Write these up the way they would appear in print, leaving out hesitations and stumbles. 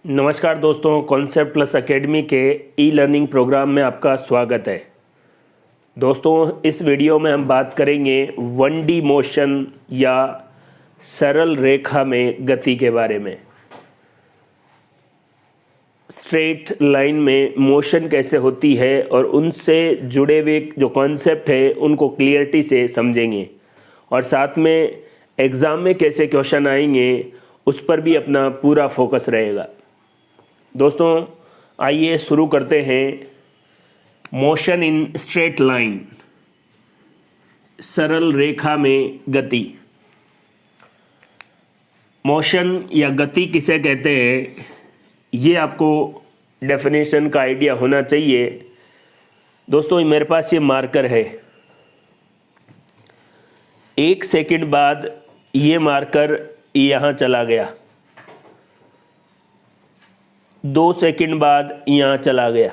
नमस्कार दोस्तों, concept plus academy के ई लर्निंग प्रोग्राम में आपका स्वागत है। दोस्तों, इस वीडियो में हम बात करेंगे 1D मोशन या सरल रेखा में गति के बारे में। स्ट्रेट लाइन में मोशन कैसे होती है और उनसे जुड़े हुए जो कॉन्सेप्ट है उनको क्लियरिटी से समझेंगे और साथ में एग्ज़ाम में कैसे क्वेश्चन आएंगे उस पर भी अपना पूरा फोकस रहेगा। दोस्तों, आइए शुरू करते हैं। मोशन इन स्ट्रेट लाइन, सरल रेखा में गति। मोशन या गति किसे कहते हैं, ये आपको डेफिनेशन का आइडिया होना चाहिए। दोस्तों, मेरे पास ये मार्कर है। 1 सेकंड बाद ये मार्कर यहाँ चला गया, 2 सेकंड बाद यहाँ चला गया।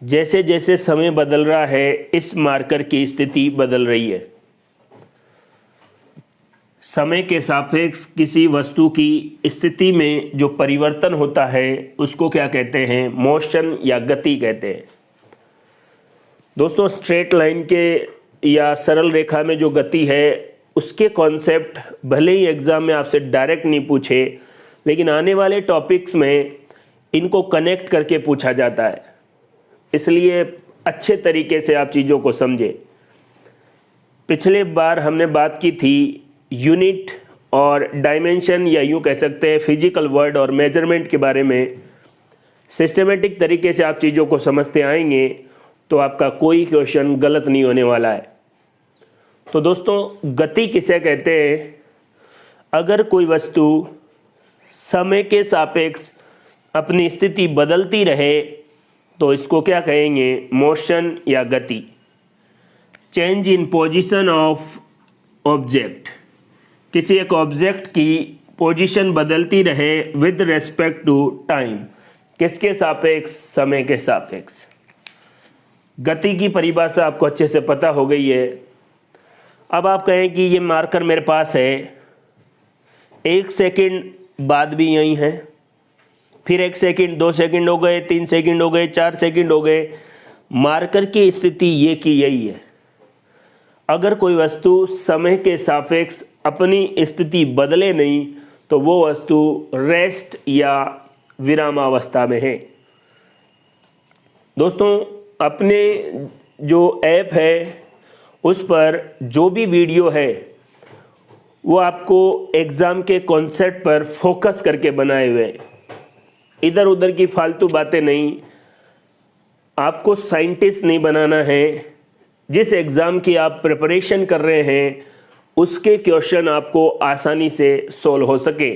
जैसे जैसे समय बदल रहा है, इस मार्कर की स्थिति बदल रही है। समय के सापेक्ष किसी वस्तु की स्थिति में जो परिवर्तन होता है उसको क्या कहते हैं, मोशन या गति कहते हैं। दोस्तों, स्ट्रेट लाइन के या सरल रेखा में जो गति है उसके कॉन्सेप्ट भले ही एग्ज़ाम में आपसे डायरेक्ट नहीं पूछे, लेकिन आने वाले टॉपिक्स में इनको कनेक्ट करके पूछा जाता है, इसलिए अच्छे तरीके से आप चीज़ों को समझें। पिछले बार हमने बात की थी यूनिट और डायमेंशन, या यूँ कह सकते हैं फिजिकल वर्ड और मेजरमेंट के बारे में। सिस्टमेटिक तरीके से आप चीज़ों को समझते आएंगे तो आपका कोई क्वेश्चन गलत नहीं होने वाला है। तो दोस्तों, गति किसे कहते हैं? अगर कोई वस्तु समय के सापेक्ष अपनी स्थिति बदलती रहे तो इसको क्या कहेंगे, मोशन या गति। Change in position of object, किसी एक ऑब्जेक्ट की पोजीशन बदलती रहे विद रेस्पेक्ट टू टाइम, किसके सापेक्ष, समय के सापेक्ष। गति की परिभाषा आपको अच्छे से पता हो गई है। अब आप कहें कि ये मार्कर मेरे पास है, 1 सेकंड बाद भी यही है, फिर 1 सेकंड, 2 सेकंड हो गए, 3 सेकंड हो गए, 4 सेकंड हो गए। मार्कर की स्थिति ये की यही है। अगर कोई वस्तु समय के सापेक्ष अपनी स्थिति बदले नहीं तो वो वस्तु रेस्ट या विरामावस्था में है। दोस्तों, अपने जो ऐप है उस पर जो भी वीडियो है वो आपको एग्ज़ाम के कॉन्सेप्ट पर फोकस करके बनाए हुए हैं। इधर उधर की फालतू बातें नहीं। आपको साइंटिस्ट नहीं बनाना है। जिस एग्ज़ाम की आप प्रिपरेशन कर रहे हैं उसके क्वेश्चन आपको आसानी से सॉल्व हो सके,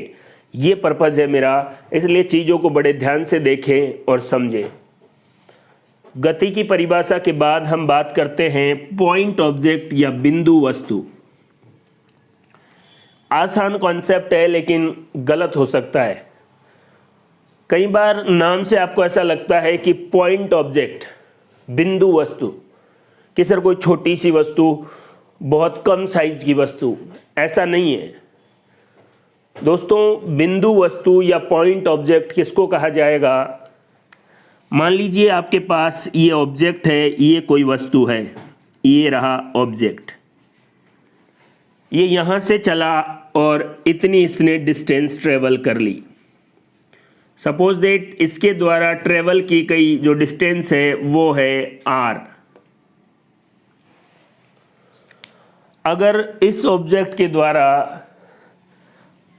ये पर्पज़ है मेरा। इसलिए चीज़ों को बड़े ध्यान से देखें और समझें। गति की परिभाषा के बाद हम बात करते हैं पॉइंट ऑब्जेक्ट या बिंदु वस्तु। आसान कॉन्सेप्ट है लेकिन गलत हो सकता है। कई बार नाम से आपको ऐसा लगता है कि पॉइंट ऑब्जेक्ट, बिंदु वस्तु, कि सर कोई छोटी सी वस्तु, बहुत कम साइज की वस्तु। ऐसा नहीं है दोस्तों। बिंदु वस्तु या पॉइंट ऑब्जेक्ट किसको कहा जाएगा? मान लीजिए आपके पास ये ऑब्जेक्ट है, ये कोई वस्तु है, ये रहा ऑब्जेक्ट। ये यहाँ से चला और इतनी इसने डिस्टेंस ट्रेवल कर ली। सपोज दैट इसके द्वारा ट्रेवल की गई जो डिस्टेंस है वो है r। अगर इस ऑब्जेक्ट के द्वारा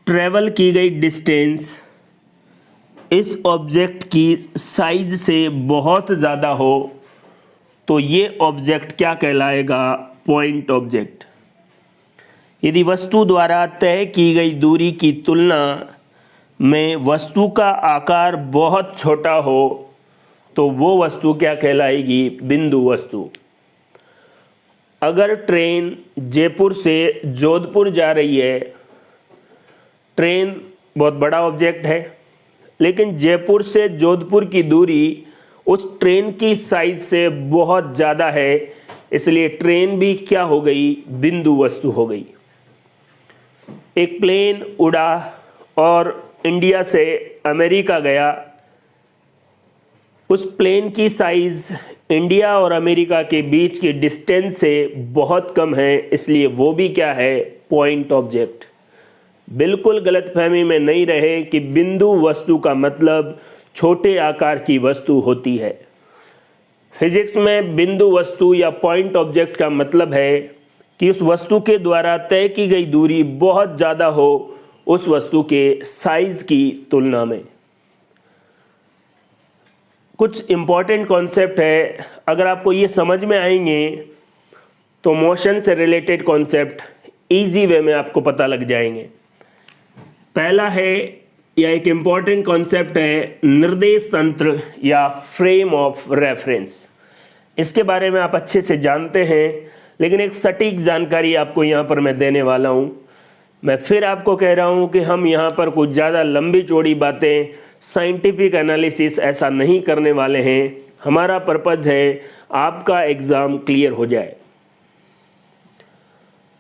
ट्रेवल की गई डिस्टेंस इस ऑब्जेक्ट की साइज से बहुत ज़्यादा हो तो ये ऑब्जेक्ट क्या कहलाएगा, पॉइंट ऑब्जेक्ट। यदि वस्तु द्वारा तय की गई दूरी की तुलना में वस्तु का आकार बहुत छोटा हो तो वो वस्तु क्या कहलाएगी, बिंदु वस्तु। अगर ट्रेन जयपुर से जोधपुर जा रही है, ट्रेन बहुत बड़ा ऑब्जेक्ट है, लेकिन जयपुर से जोधपुर की दूरी उस ट्रेन की साइज से बहुत ज़्यादा है, इसलिए ट्रेन भी क्या हो गई, बिंदु वस्तु हो गई। एक प्लेन उड़ा और इंडिया से अमेरिका गया, उस प्लेन की साइज़ इंडिया और अमेरिका के बीच की डिस्टेंस से बहुत कम है, इसलिए वो भी क्या है, पॉइंट ऑब्जेक्ट। बिल्कुल गलतफहमी में नहीं रहे कि बिंदु वस्तु का मतलब छोटे आकार की वस्तु होती है। फिजिक्स में बिंदु वस्तु या पॉइंट ऑब्जेक्ट का मतलब है कि उस वस्तु के द्वारा तय की गई दूरी बहुत ज़्यादा हो उस वस्तु के साइज की तुलना में। कुछ इम्पॉर्टेंट कॉन्सेप्ट है, अगर आपको ये समझ में आएंगे तो मोशन से रिलेटेड कॉन्सेप्ट इजी वे में आपको पता लग जाएंगे। पहला है या एक इम्पॉर्टेंट कॉन्सेप्ट है निर्देश तंत्र या फ्रेम ऑफ रेफरेंस। इसके बारे में आप अच्छे से जानते हैं, लेकिन एक सटीक जानकारी आपको यहाँ पर मैं देने वाला हूँ। मैं फिर आपको कह रहा हूँ कि हम यहाँ पर कुछ ज़्यादा लंबी चौड़ी बातें, साइंटिफिक एनालिसिस ऐसा नहीं करने वाले हैं। हमारा पर्पज़ है आपका एग्ज़ाम क्लियर हो जाए।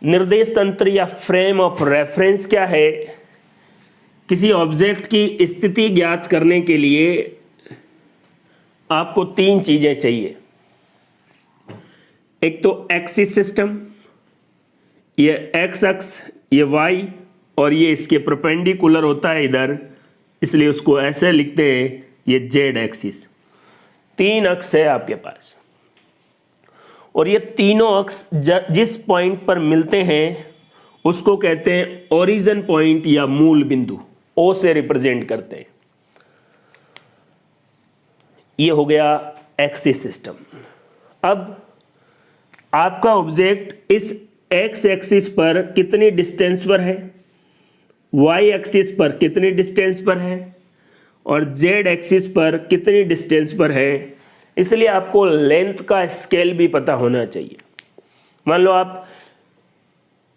निर्देश तंत्र या फ्रेम ऑफ रेफरेंस क्या है? किसी ऑब्जेक्ट की स्थिति ज्ञात करने के लिए आपको तीन चीज़ें चाहिए। एक तो एक्सिस सिस्टम, ये एक्स अक्ष, ये वाई, और ये इसके परपेंडिकुलर होता है इधर, इसलिए उसको ऐसे लिखते हैं, ये जेड एक्सिस। तीन अक्ष है आपके पास, और ये तीनों अक्ष जिस पॉइंट पर मिलते हैं उसको कहते हैं ओरिजिन पॉइंट या मूल बिंदु, ओ से रिप्रेजेंट करते हैं। ये हो गया एक्सिस सिस्टम। अब आपका ऑब्जेक्ट इस एक्स एक्सिस पर कितनी डिस्टेंस पर है, वाई एक्सिस पर कितनी डिस्टेंस पर है, और जेड एक्सिस पर कितनी डिस्टेंस पर है। इसलिए आपको लेंथ का स्केल भी पता होना चाहिए। मान लो आप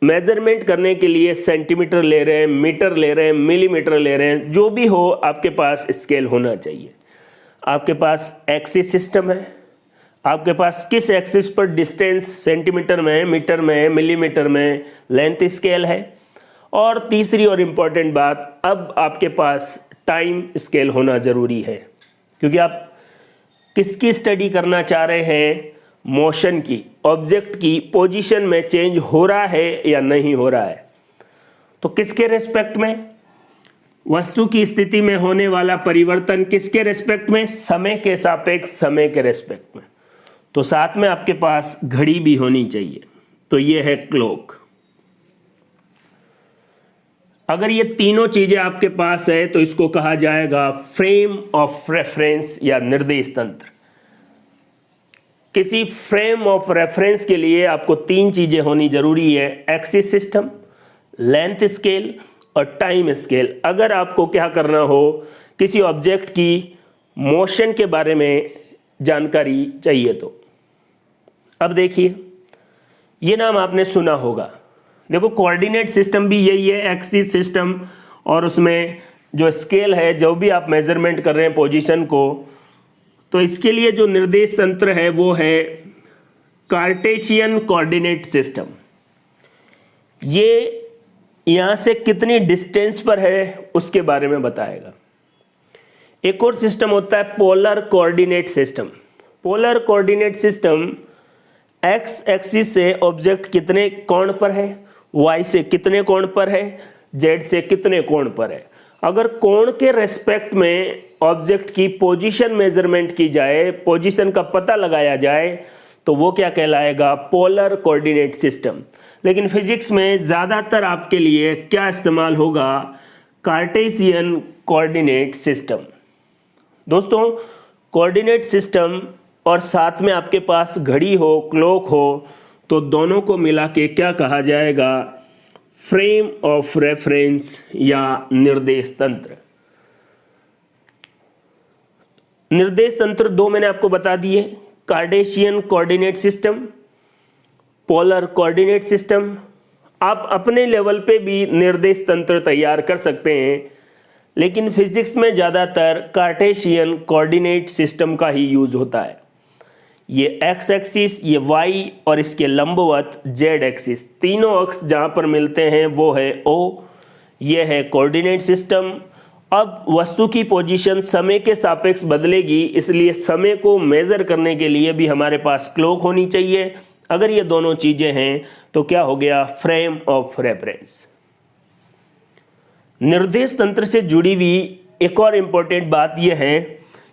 मेजरमेंट करने के लिए सेंटीमीटर ले रहे हैं, मीटर ले रहे हैं, मिलीमीटर ले रहे हैं, जो भी हो आपके पास स्केल होना चाहिए। आपके पास एक्सिस सिस्टम है, आपके पास किस एक्सिस पर डिस्टेंस सेंटीमीटर में, मीटर में, मिलीमीटर में लेंथ स्केल है, और तीसरी और इम्पॉर्टेंट बात, अब आपके पास टाइम स्केल होना ज़रूरी है, क्योंकि आप किसकी स्टडी करना चाह रहे हैं? मोशन की। ऑब्जेक्ट की पोजीशन में चेंज हो रहा है या नहीं हो रहा है। तो किसके रेस्पेक्ट में? वस्तु की स्थिति में होने वाला परिवर्तन किसके रेस्पेक्ट में? समय के सापेक्ष, समय के रेस्पेक्ट में। तो साथ में आपके पास घड़ी भी होनी चाहिए, तो ये है क्लॉक। अगर ये तीनों चीजें आपके पास है तो इसको कहा जाएगा फ्रेम ऑफ रेफरेंस या निर्देश तंत्र। किसी फ्रेम ऑफ रेफरेंस के लिए आपको तीन चीजें होनी जरूरी है, एक्सिस सिस्टम, लेंथ स्केल और टाइम स्केल। अगर आपको क्या करना हो, किसी ऑब्जेक्ट की मोशन के बारे में जानकारी चाहिए तो। अब देखिए, ये नाम आपने सुना होगा। देखो, कोऑर्डिनेट सिस्टम भी यही है, एक्सिस सिस्टम, और उसमें जो स्केल है, जो भी आप मेजरमेंट कर रहे हैं पोजीशन को, तो इसके लिए जो निर्देश तंत्र है वो है कार्टेशियन कोऑर्डिनेट सिस्टम। ये यहाँ से कितनी डिस्टेंस पर है उसके बारे में बताएगा। एक और सिस्टम होता है polar coordinate system. Polar coordinate system x axis से ऑब्जेक्ट कितने कोण पर है, वाई से कितने कोण पर है, जेड से कितने कोण पर है। अगर कोण के रेस्पेक्ट में ऑब्जेक्ट की पोजीशन मेजरमेंट की जाए, पोजीशन का पता लगाया जाए, तो वो क्या कहलाएगा? Polar coordinate system. लेकिन फिजिक्स में ज़्यादातर आपके लिए क्या इस्तेमाल होगा? Cartesian coordinate system. दोस्तों, कोऑर्डिनेट सिस्टम और साथ में आपके पास घड़ी हो, क्लॉक हो, तो दोनों को मिला के क्या कहा जाएगा? फ्रेम ऑफ रेफरेंस या निर्देश तंत्र। निर्देश तंत्र दो मैंने आपको बता दिए, Cartesian coordinate system, polar coordinate system. आप अपने लेवल पे भी निर्देश तंत्र तैयार कर सकते हैं, लेकिन फिजिक्स में ज़्यादातर कार्टेशियन कोऑर्डिनेट सिस्टम का ही यूज होता है। ये एक्स एक्सिस, ये वाई, और इसके लंबवत जेड एक्सिस, तीनों अक्ष जहाँ पर मिलते हैं वो है ओ। ये है कोऑर्डिनेट सिस्टम, अब वस्तु की पोजीशन समय के सापेक्ष बदलेगी, इसलिए समय को मेजर करने के लिए भी हमारे पास क्लॉक होनी चाहिए। अगर ये दोनों चीजें हैं तो क्या हो गया, फ्रेम ऑफ रेफरेंस। निर्देश तंत्र से जुड़ी हुई एक और इंपॉर्टेंट बात यह है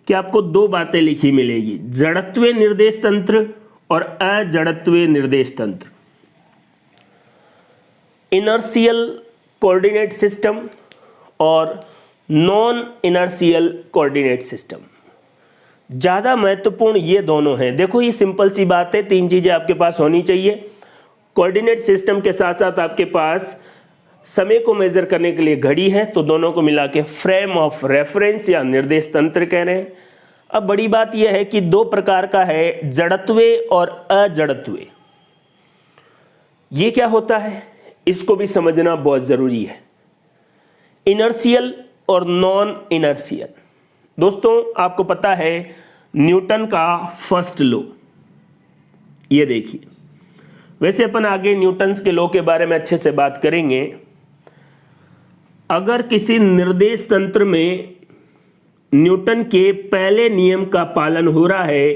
कि आपको दो बातें लिखी मिलेगी, जड़त्वीय निर्देश तंत्र और अजड़त्वीय निर्देश तंत्र। इनर्शियल कोऑर्डिनेट सिस्टम और नॉन इनर्शियल कोऑर्डिनेट सिस्टम। ज़्यादा महत्वपूर्ण ये दोनों हैं। देखो ये सिंपल सी बात है, तीन चीज़ें आपके पास होनी चाहिए। कोऑर्डिनेट सिस्टम के साथ साथ आपके पास समय को मेजर करने के लिए घड़ी है, तो दोनों को मिला के फ्रेम ऑफ रेफरेंस या निर्देश तंत्र कह रहे हैं। अब बड़ी बात यह है कि दो प्रकार का है, जड़त्वीय और अजड़त्वीय। ये क्या होता है, इसको भी समझना बहुत जरूरी है। इनर्शियल और नॉन इनर्शियल। दोस्तों आपको पता है न्यूटन का फर्स्ट लॉ, ये देखिए। वैसे अपन आगे न्यूटन्स के लॉ के बारे में अच्छे से बात करेंगे। अगर किसी निर्देश तंत्र में न्यूटन के पहले नियम का पालन हो रहा है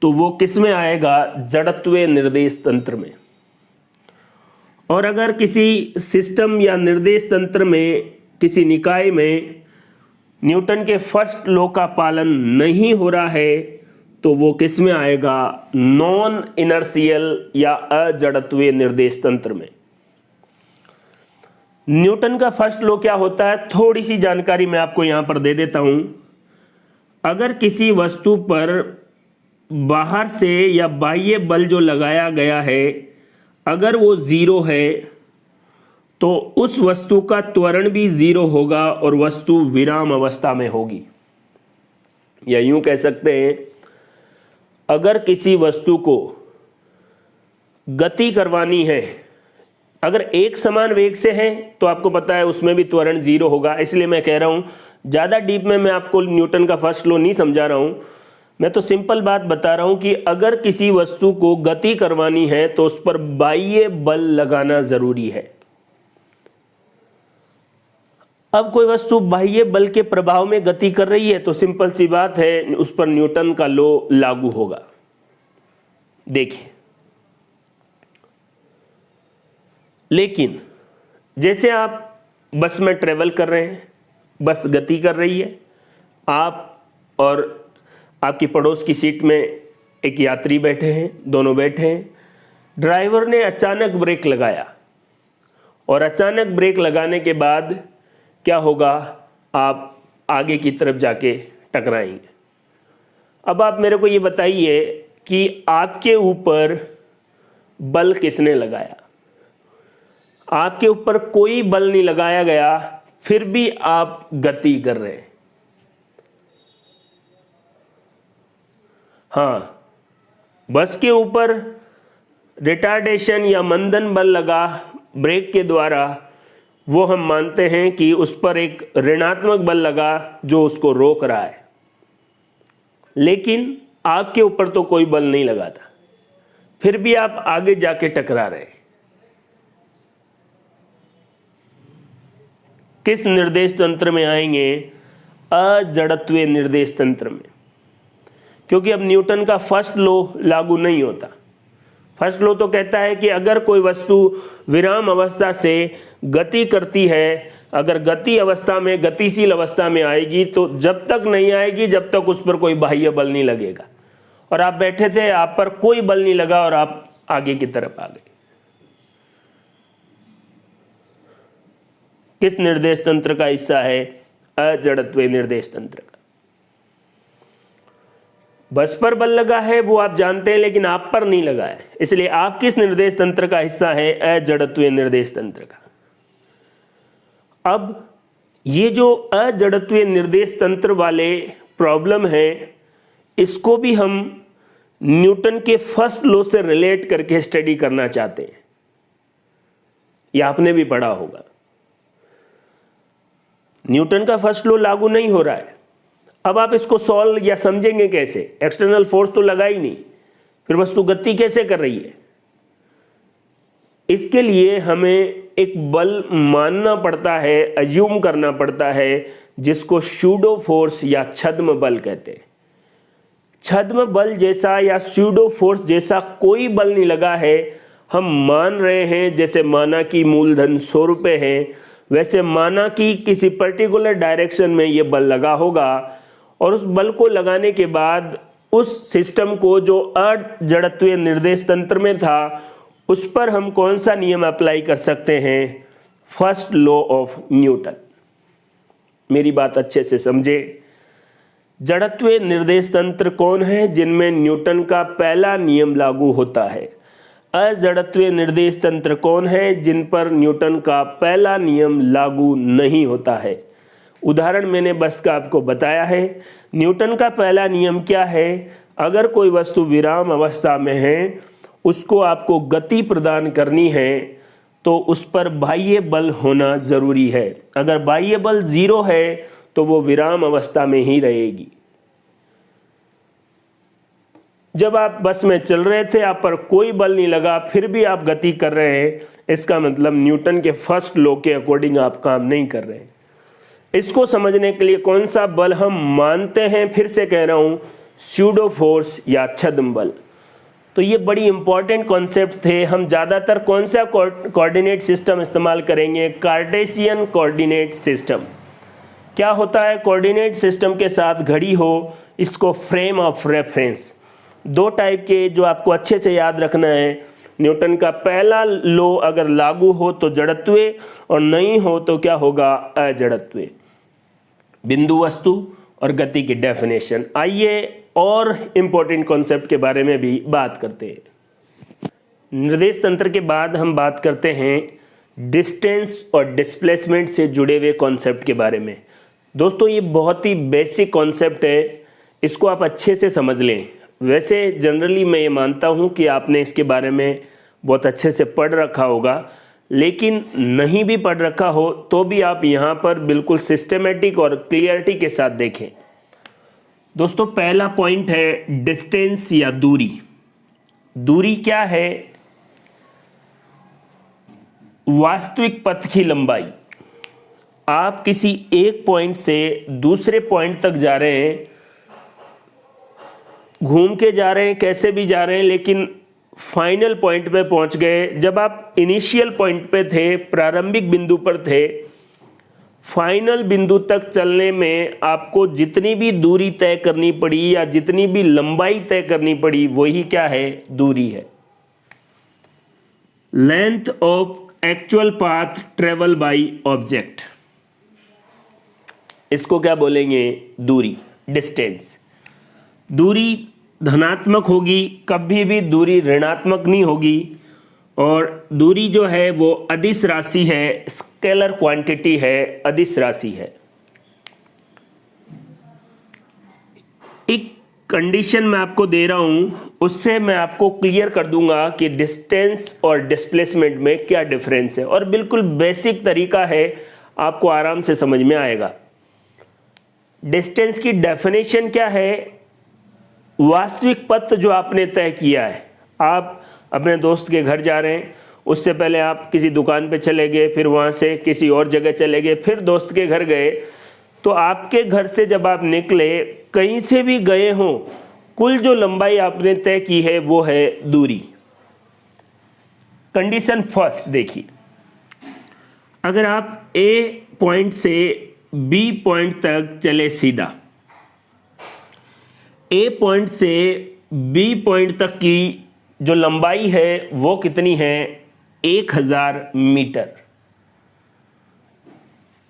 तो वो किस में आएगा, जड़त्वीय निर्देश तंत्र में। और अगर किसी सिस्टम या निर्देश तंत्र में, किसी निकाय में न्यूटन के फर्स्ट लॉ का पालन नहीं हो रहा है तो वो किस में आएगा, नॉन इनर्शियल या अजड़त्वीय निर्देश तंत्र में। न्यूटन का फर्स्ट लॉ क्या होता है, थोड़ी सी जानकारी मैं आपको यहां पर दे देता हूं। अगर किसी वस्तु पर बाहर से या बाह्य बल जो लगाया गया है अगर वो जीरो है तो उस वस्तु का त्वरण भी जीरो होगा और वस्तु विराम अवस्था में होगी। या यूं कह सकते हैं, अगर किसी वस्तु को गति करवानी है, अगर एक समान वेग से है तो आपको पता है उसमें भी त्वरण जीरो होगा। इसलिए मैं कह रहा हूं, ज़्यादा डीप में मैं आपको न्यूटन का फर्स्ट लॉ नहीं समझा रहा हूं, मैं तो सिंपल बात बता रहा हूं कि अगर किसी वस्तु को गति करवानी है तो उस पर बाह्य बल लगाना जरूरी है। अब कोई वस्तु बाह्य बल के प्रभाव में गति कर रही है तो सिंपल सी बात है, उस पर न्यूटन का लॉ लागू होगा। देखिए, लेकिन जैसे आप बस में ट्रेवल कर रहे हैं, बस गति कर रही है, आप और आपकी पड़ोस की सीट में एक यात्री बैठे हैं, दोनों बैठे हैं। ड्राइवर ने अचानक ब्रेक लगाया और अचानक ब्रेक लगाने के बाद क्या होगा, आप आगे की तरफ जाके टकराएंगे। अब आप मेरे को ये बताइए कि आपके ऊपर बल किसने लगाया। आपके ऊपर कोई बल नहीं लगाया गया, फिर भी आप गति कर रहे हैं। हाँ, बस के ऊपर रिटार्डेशन या मंदन बल लगा ब्रेक के द्वारा, वो हम मानते हैं कि उस पर एक ऋणात्मक बल लगा जो उसको रोक रहा है। लेकिन आपके ऊपर तो कोई बल नहीं लगा था, फिर भी आप आगे जाके टकरा रहे। किस निर्देश तंत्र में आएंगे, अजड़त्वीय निर्देश तंत्र में, क्योंकि अब न्यूटन का फर्स्ट लॉ लागू नहीं होता। फर्स्ट लॉ तो कहता है कि अगर कोई वस्तु विराम अवस्था से गति करती है, अगर गति अवस्था में, गतिशील अवस्था में आएगी तो जब तक नहीं आएगी जब तक उस पर कोई बाह्य बल नहीं लगेगा। और आप बैठे थे, आप पर कोई बल नहीं लगा और आप आगे की तरफ आ गए। किस निर्देश तंत्र का हिस्सा है, अजड़त्वीय निर्देश तंत्र का। बस पर बल लगा है वो आप जानते हैं, लेकिन आप पर नहीं लगा है, इसलिए आप किस निर्देश तंत्र का हिस्सा है, अजड़त्वीय निर्देश तंत्र का। अब ये जो अजड़त्वीय निर्देश तंत्र वाले प्रॉब्लम है, इसको भी हम न्यूटन के फर्स्ट लॉ से रिलेट करके स्टडी करना चाहते हैं। ये आपने भी पढ़ा होगा, न्यूटन का फर्स्ट लॉ लागू नहीं हो रहा है। अब आप इसको सॉल्व या समझेंगे कैसे, एक्सटर्नल फोर्स तो लगा ही नहीं, फिर वस्तु गति कैसे कर रही है। इसके लिए हमें एक बल मानना पड़ता है, अज्यूम करना पड़ता है, जिसको सूडो फोर्स या छद्म बल कहते हैं। छद्म बल जैसा या सूडो फोर्स जैसा कोई बल नहीं लगा है। हम मान रहे हैं, जैसे माना कि मूलधन 100 रुपये है, वैसे माना कि किसी पर्टिकुलर डायरेक्शन में ये बल लगा होगा, और उस बल को लगाने के बाद उस सिस्टम को जो अजड़त्वीय निर्देश तंत्र में था उस पर हम कौन सा नियम अप्लाई कर सकते हैं? First law of Newton. मेरी बात अच्छे से समझे। जड़त्वीय निर्देश तंत्र कौन है? जिनमें न्यूटन का पहला नियम लागू होता है। अजड़त्वीय निर्देश तंत्र कौन है? जिन पर न्यूटन का पहला नियम लागू नहीं होता है। उदाहरण मैंने बस का आपको बताया है। न्यूटन का पहला नियम क्या है? अगर कोई वस्तु विराम अवस्था में है, उसको आपको गति प्रदान करनी है, तो उस पर बाह्य बल होना जरूरी है। अगर बाह्य बल 0 है तो वो विराम अवस्था में ही रहेगी। जब आप बस में चल रहे थे, आप पर कोई बल नहीं लगा, फिर भी आप गति कर रहे हैं, इसका मतलब न्यूटन के फर्स्ट लॉ के अकॉर्डिंग आप काम नहीं कर रहे हैं। इसको समझने के लिए कौन सा बल हम मानते हैं? फिर से कह रहा हूं, सूडो फोर्स या छद्म बल। तो ये बड़ी इंपॉर्टेंट कॉन्सेप्ट थे। हम ज़्यादातर कौन सा कोऑर्डिनेट सिस्टम इस्तेमाल करेंगे? Cartesian coordinate system. क्या होता है? कोऑर्डिनेट सिस्टम के साथ घड़ी हो, इसको फ्रेम ऑफ रेफरेंस। 2 टाइप के जो आपको अच्छे से याद रखना है। न्यूटन का पहला लॉ अगर लागू हो तो जड़त्वीय, और नहीं हो तो क्या होगा? अजड़त्वीय। बिंदु वस्तु और गति की डेफिनेशन। आइए और इम्पोर्टेंट कॉन्सेप्ट के बारे में भी बात करते हैं। निर्देश तंत्र के बाद हम बात करते हैं डिस्टेंस और डिस्प्लेसमेंट से जुड़े हुए कॉन्सेप्ट के बारे में। दोस्तों, ये बहुत ही बेसिक कॉन्सेप्ट है, इसको आप अच्छे से समझ लें। वैसे जनरली मैं ये मानता हूँ कि आपने इसके बारे में बहुत अच्छे से पढ़ रखा होगा, लेकिन नहीं भी पढ़ रखा हो तो भी आप यहाँ पर बिल्कुल सिस्टमेटिक और क्लियरिटी के साथ देखें। दोस्तों, पहला पॉइंट है डिस्टेंस या दूरी। दूरी क्या है? वास्तविक पथ की लंबाई। आप किसी एक पॉइंट से दूसरे पॉइंट तक जा रहे हैं, घूम के जा रहे हैं, कैसे भी जा रहे हैं, लेकिन फाइनल पॉइंट पे पहुंच गए। जब आप इनिशियल पॉइंट पे थे, प्रारंभिक बिंदु पर थे, फाइनल बिंदु तक चलने में आपको जितनी भी दूरी तय करनी पड़ी या जितनी भी लंबाई तय करनी पड़ी, वही क्या है? दूरी है। Length of actual path travel by object, इसको क्या बोलेंगे? दूरी, डिस्टेंस। दूरी धनात्मक होगी, कभी भी दूरी ऋणात्मक नहीं होगी। और दूरी जो है वो अदिश राशि है, स्केलर क्वांटिटी है, अदिश राशि है। एक कंडीशन मैं आपको दे रहा हूं, उससे मैं आपको क्लियर कर दूंगा कि डिस्टेंस और डिस्प्लेसमेंट में क्या डिफरेंस है, और बिल्कुल बेसिक तरीका है, आपको आराम से समझ में आएगा। डिस्टेंस की डेफिनेशन क्या है? वास्तविक पथ जो आपने तय किया है। आप अपने दोस्त के घर जा रहे हैं, उससे पहले आप किसी दुकान पे चले गए, फिर वहाँ से किसी और जगह चले गए, फिर दोस्त के घर गए, तो आपके घर से जब आप निकले, कहीं से भी गए हों, कुल जो लंबाई आपने तय की है वो है दूरी। कंडीशन फर्स्ट देखिए, अगर आप ए पॉइंट से बी पॉइंट तक चले सीधा, ए पॉइंट से बी पॉइंट तक की जो लंबाई है वो कितनी है? 1000 मीटर।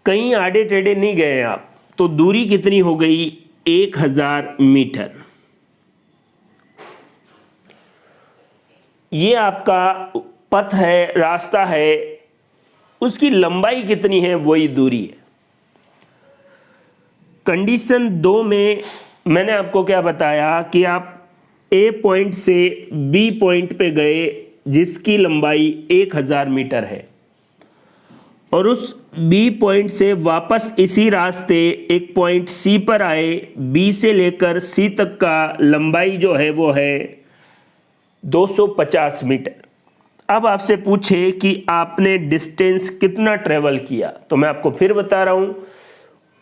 कहीं आड़े टेढ़े नहीं गए आप, तो दूरी कितनी हो गई? 1000 मीटर। ये आपका पथ है, रास्ता है, उसकी लंबाई कितनी है? वही दूरी है। कंडीशन 2 में मैंने आपको क्या बताया कि आप ए पॉइंट से बी पॉइंट पे गए, जिसकी लंबाई 1000 मीटर है, और उस बी पॉइंट से वापस इसी रास्ते एक पॉइंट सी पर आए। बी से लेकर सी तक का लंबाई जो है वो है 250 मीटर। अब आपसे पूछे कि आपने डिस्टेंस कितना ट्रेवल किया, तो मैं आपको फिर बता रहा हूँ,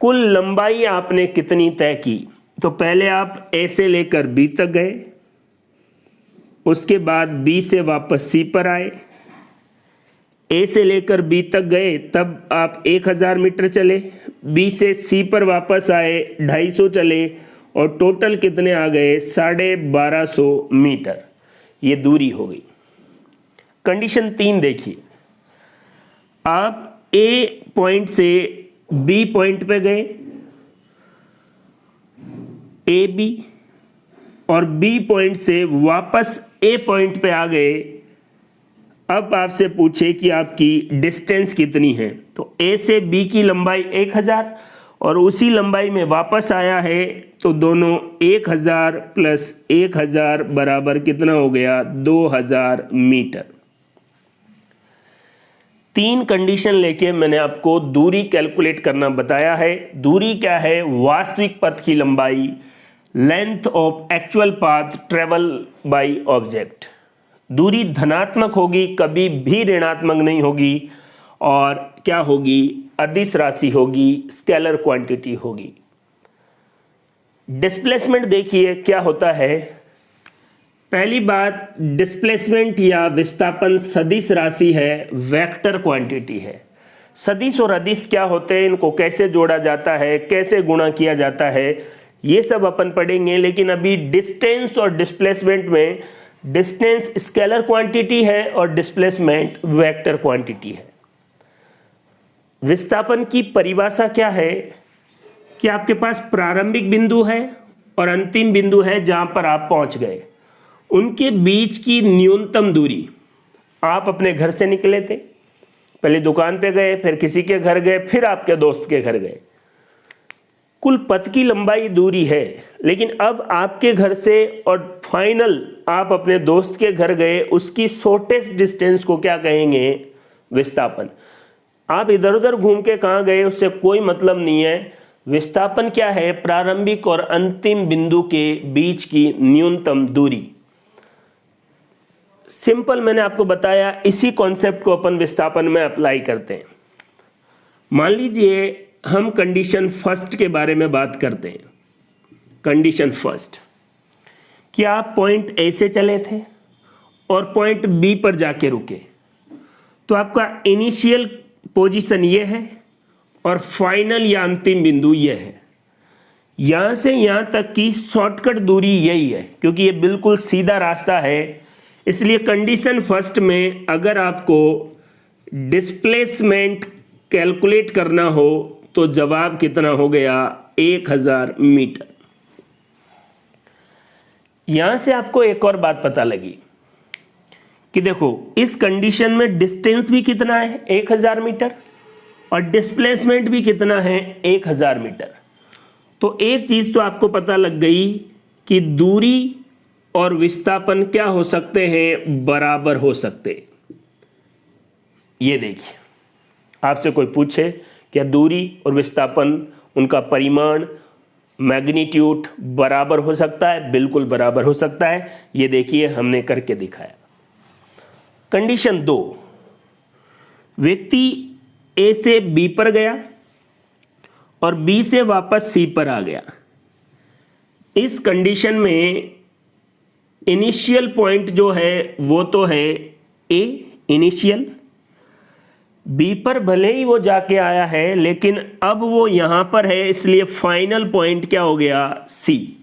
कुल लंबाई आपने कितनी तय की। तो पहले आप ए से लेकर बी तक गए, उसके बाद बी से वापस सी पर आए, ए से लेकर बी तक गए, तब आप 1000 मीटर चले, बी से सी पर वापस आए 250 चले, और टोटल कितने आ गए 1250 मीटर। ये दूरी हो गई। कंडीशन 3 देखिए, आप ए पॉइंट से बी पॉइंट पे गए, ए बी, और बी पॉइंट से वापस ए पॉइंट पे आ गए। अब आपसे पूछे कि आपकी डिस्टेंस कितनी है, तो ए से बी की लंबाई 1000 और उसी लंबाई में वापस आया है, तो दोनों 1000 प्लस 1000 बराबर कितना हो गया 2000 मीटर। 3 कंडीशन लेके मैंने आपको दूरी कैलकुलेट करना बताया है। दूरी क्या है, वास्तविक पथ की लंबाई, length of actual path travel by object. दूरी धनात्मक होगी, कभी भी ऋणात्मक नहीं होगी, और क्या होगी, अदिश राशि होगी, स्केलर क्वांटिटी होगी। डिस्प्लेसमेंट देखिए क्या होता है। पहली बात, डिस्प्लेसमेंट या विस्थापन सदिश राशि है, वेक्टर क्वांटिटी है। सदिश और अदिश क्या होते हैं, इनको कैसे जोड़ा जाता है, कैसे गुणा किया जाता है, ये सब अपन पढ़ेंगे। लेकिन अभी डिस्टेंस और डिस्प्लेसमेंट में डिस्टेंस स्केलर क्वांटिटी है और डिस्प्लेसमेंट वेक्टर क्वांटिटी है। विस्थापन की परिभाषा क्या है कि आपके पास प्रारंभिक बिंदु है और अंतिम बिंदु है जहां पर आप पहुंच गए, उनके बीच की न्यूनतम दूरी। आप अपने घर से निकले थे, पहले दुकान पे गए, फिर किसी के घर गए, फिर आपके दोस्त के घर गए, कुल पथ की लंबाई दूरी है। लेकिन अब आपके घर से और फाइनल आप अपने दोस्त के घर गए, उसकी शॉर्टेस्ट डिस्टेंस को क्या कहेंगे, विस्थापन। आप इधर उधर घूम के कहाँ गए उससे कोई मतलब नहीं है। विस्थापन क्या है, प्रारंभिक और अंतिम बिंदु के बीच की न्यूनतम दूरी। सिंपल मैंने आपको बताया, इसी कॉन्सेप्ट को अपन विस्थापन में अप्लाई करते हैं। मान लीजिए हम कंडीशन फर्स्ट के बारे में बात करते हैं। कंडीशन फर्स्ट, कि आप पॉइंट ए से चले थे और पॉइंट बी पर जाके रुके, तो आपका इनिशियल पोजीशन ये है और फाइनल या अंतिम बिंदु ये है। यहां से यहां तक की शॉर्टकट दूरी यही है, क्योंकि ये बिल्कुल सीधा रास्ता है। इसलिए कंडीशन फर्स्ट में अगर आपको डिस्प्लेसमेंट कैलकुलेट करना हो तो जवाब कितना हो गया, 1000 मीटर। यहां से आपको एक और बात पता लगी कि देखो इस कंडीशन में डिस्टेंस भी कितना है 1000 मीटर और डिस्प्लेसमेंट भी कितना है 1000 मीटर। तो एक चीज तो आपको पता लग गई कि दूरी और विस्थापन क्या हो सकते हैं, बराबर हो सकते। ये देखिए, आपसे कोई पूछे क्या दूरी और विस्थापन, उनका परिमाण, मैग्नीट्यूड बराबर हो सकता है, बिल्कुल बराबर हो सकता है। ये देखिए हमने करके दिखाया। कंडीशन 2, व्यक्ति ए से बी पर गया और बी से वापस सी पर आ गया। इस कंडीशन में इनिशियल पॉइंट जो है वो तो है ए इनिशियल, बी पर भले ही वो जाके आया है लेकिन अब वो यहां पर है, इसलिए फाइनल पॉइंट क्या हो गया, सी।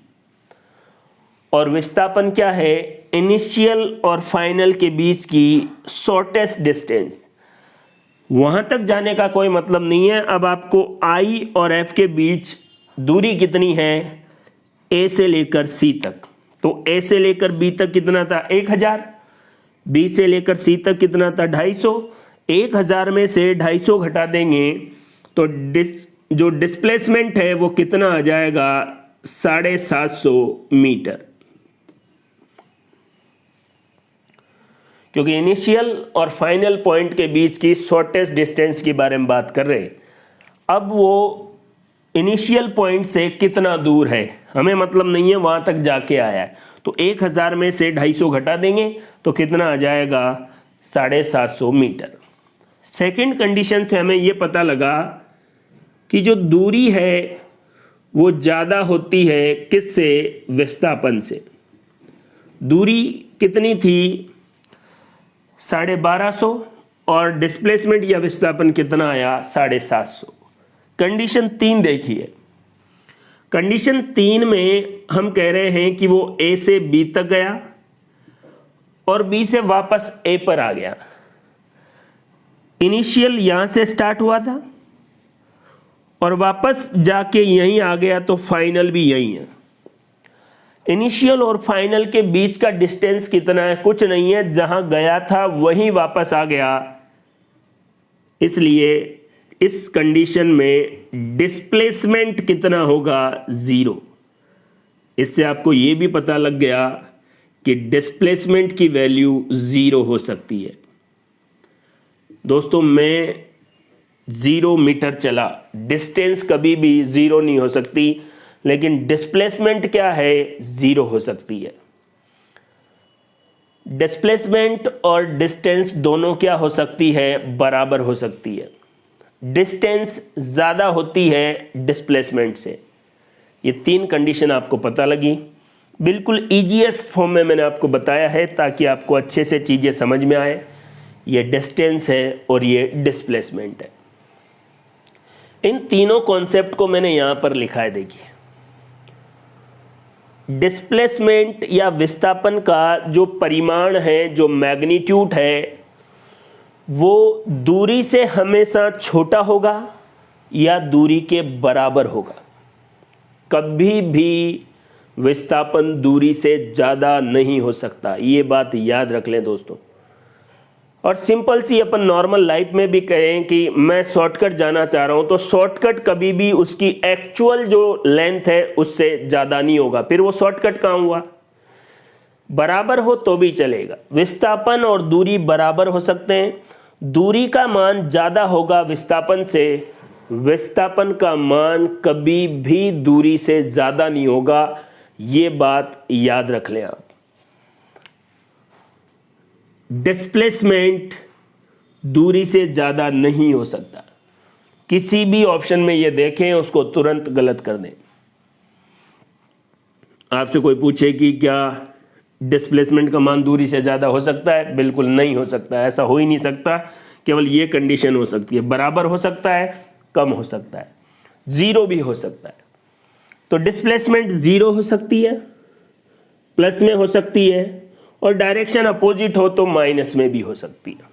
और विस्थापन क्या है, इनिशियल और फाइनल के बीच की शॉर्टेस्ट डिस्टेंस। वहां तक जाने का कोई मतलब नहीं है। अब आपको आई और एफ के बीच दूरी कितनी है, ए से लेकर सी तक। तो ए से लेकर बी तक कितना था 1000, बी से लेकर सी तक कितना था 250। 1000 में से 250 घटा देंगे तो जो डिस्प्लेसमेंट है वो कितना आ जाएगा, 750 मीटर। क्योंकि इनिशियल और फाइनल पॉइंट के बीच की शॉर्टेस्ट डिस्टेंस के बारे में बात कर रहे हैं। अब वो इनिशियल पॉइंट से कितना दूर है हमें मतलब नहीं है, वहां तक जाके आया है। तो 1000 में से 250 घटा देंगे तो कितना आ जाएगा, 750 मीटर। सेकंड कंडीशन से हमें यह पता लगा कि जो दूरी है वो ज़्यादा होती है किससे? विस्थापन से। दूरी कितनी थी? 1250 और डिस्प्लेसमेंट या विस्थापन कितना आया? 750। कंडीशन 3 देखिए। कंडीशन 3 में हम कह रहे हैं कि वो ए से बी तक गया और बी से वापस ए पर आ गया। इनिशियल यहां से स्टार्ट हुआ था और वापस जाके यहीं आ गया, तो फाइनल भी यहीं है। इनिशियल और फाइनल के बीच का डिस्टेंस कितना है? कुछ नहीं है, जहां गया था वहीं वापस आ गया। इसलिए इस कंडीशन में डिस्प्लेसमेंट कितना होगा? 0। इससे आपको यह भी पता लग गया कि डिस्प्लेसमेंट की वैल्यू 0 हो सकती है। दोस्तों, मैं 0 मीटर चला, डिस्टेंस कभी भी 0 नहीं हो सकती, लेकिन डिस्प्लेसमेंट क्या है? 0 हो सकती है। डिस्प्लेसमेंट और डिस्टेंस दोनों क्या हो सकती है? बराबर हो सकती है। डिस्टेंस ज़्यादा होती है डिस्प्लेसमेंट से। ये 3 कंडीशन आपको पता लगी। बिल्कुल ईजीएस्ट फॉर्म में मैंने आपको बताया है ताकि आपको अच्छे से चीज़ें समझ में आए। ये डिस्टेंस है और ये डिस्प्लेसमेंट है। इन तीनों कॉन्सेप्ट को मैंने यहां पर लिखा है, देखिए। डिस्प्लेसमेंट या विस्थापन का जो परिमाण है, जो मैग्नीट्यूड है, वो दूरी से हमेशा छोटा होगा या दूरी के बराबर होगा। कभी भी विस्थापन दूरी से ज़्यादा नहीं हो सकता, ये बात याद रख लें दोस्तों। और सिंपल सी अपन नॉर्मल लाइफ में भी कहें कि मैं शॉर्टकट जाना चाह रहा हूं, तो शॉर्टकट कभी भी उसकी एक्चुअल जो लेंथ है उससे ज़्यादा नहीं होगा। फिर वो शॉर्टकट कहाँ हुआ? बराबर हो तो भी चलेगा। विस्थापन और दूरी बराबर हो सकते हैं, दूरी का मान ज़्यादा होगा विस्थापन से, विस्थापन का मान कभी भी दूरी से ज़्यादा नहीं होगा। ये बात याद रख लें आप। डिस्प्लेसमेंट दूरी से ज़्यादा नहीं हो सकता। किसी भी ऑप्शन में ये देखें, उसको तुरंत गलत कर दें। आपसे कोई पूछे कि क्या डिस्प्लेसमेंट का मान दूरी से ज़्यादा हो सकता है? बिल्कुल नहीं हो सकता, ऐसा हो ही नहीं सकता। केवल ये कंडीशन हो सकती है, बराबर हो सकता है, कम हो सकता है, 0 भी हो सकता है। तो डिस्प्लेसमेंट 0 हो सकती है, प्लस में हो सकती है, और डायरेक्शन अपोजिट हो तो माइनस में भी हो सकती है।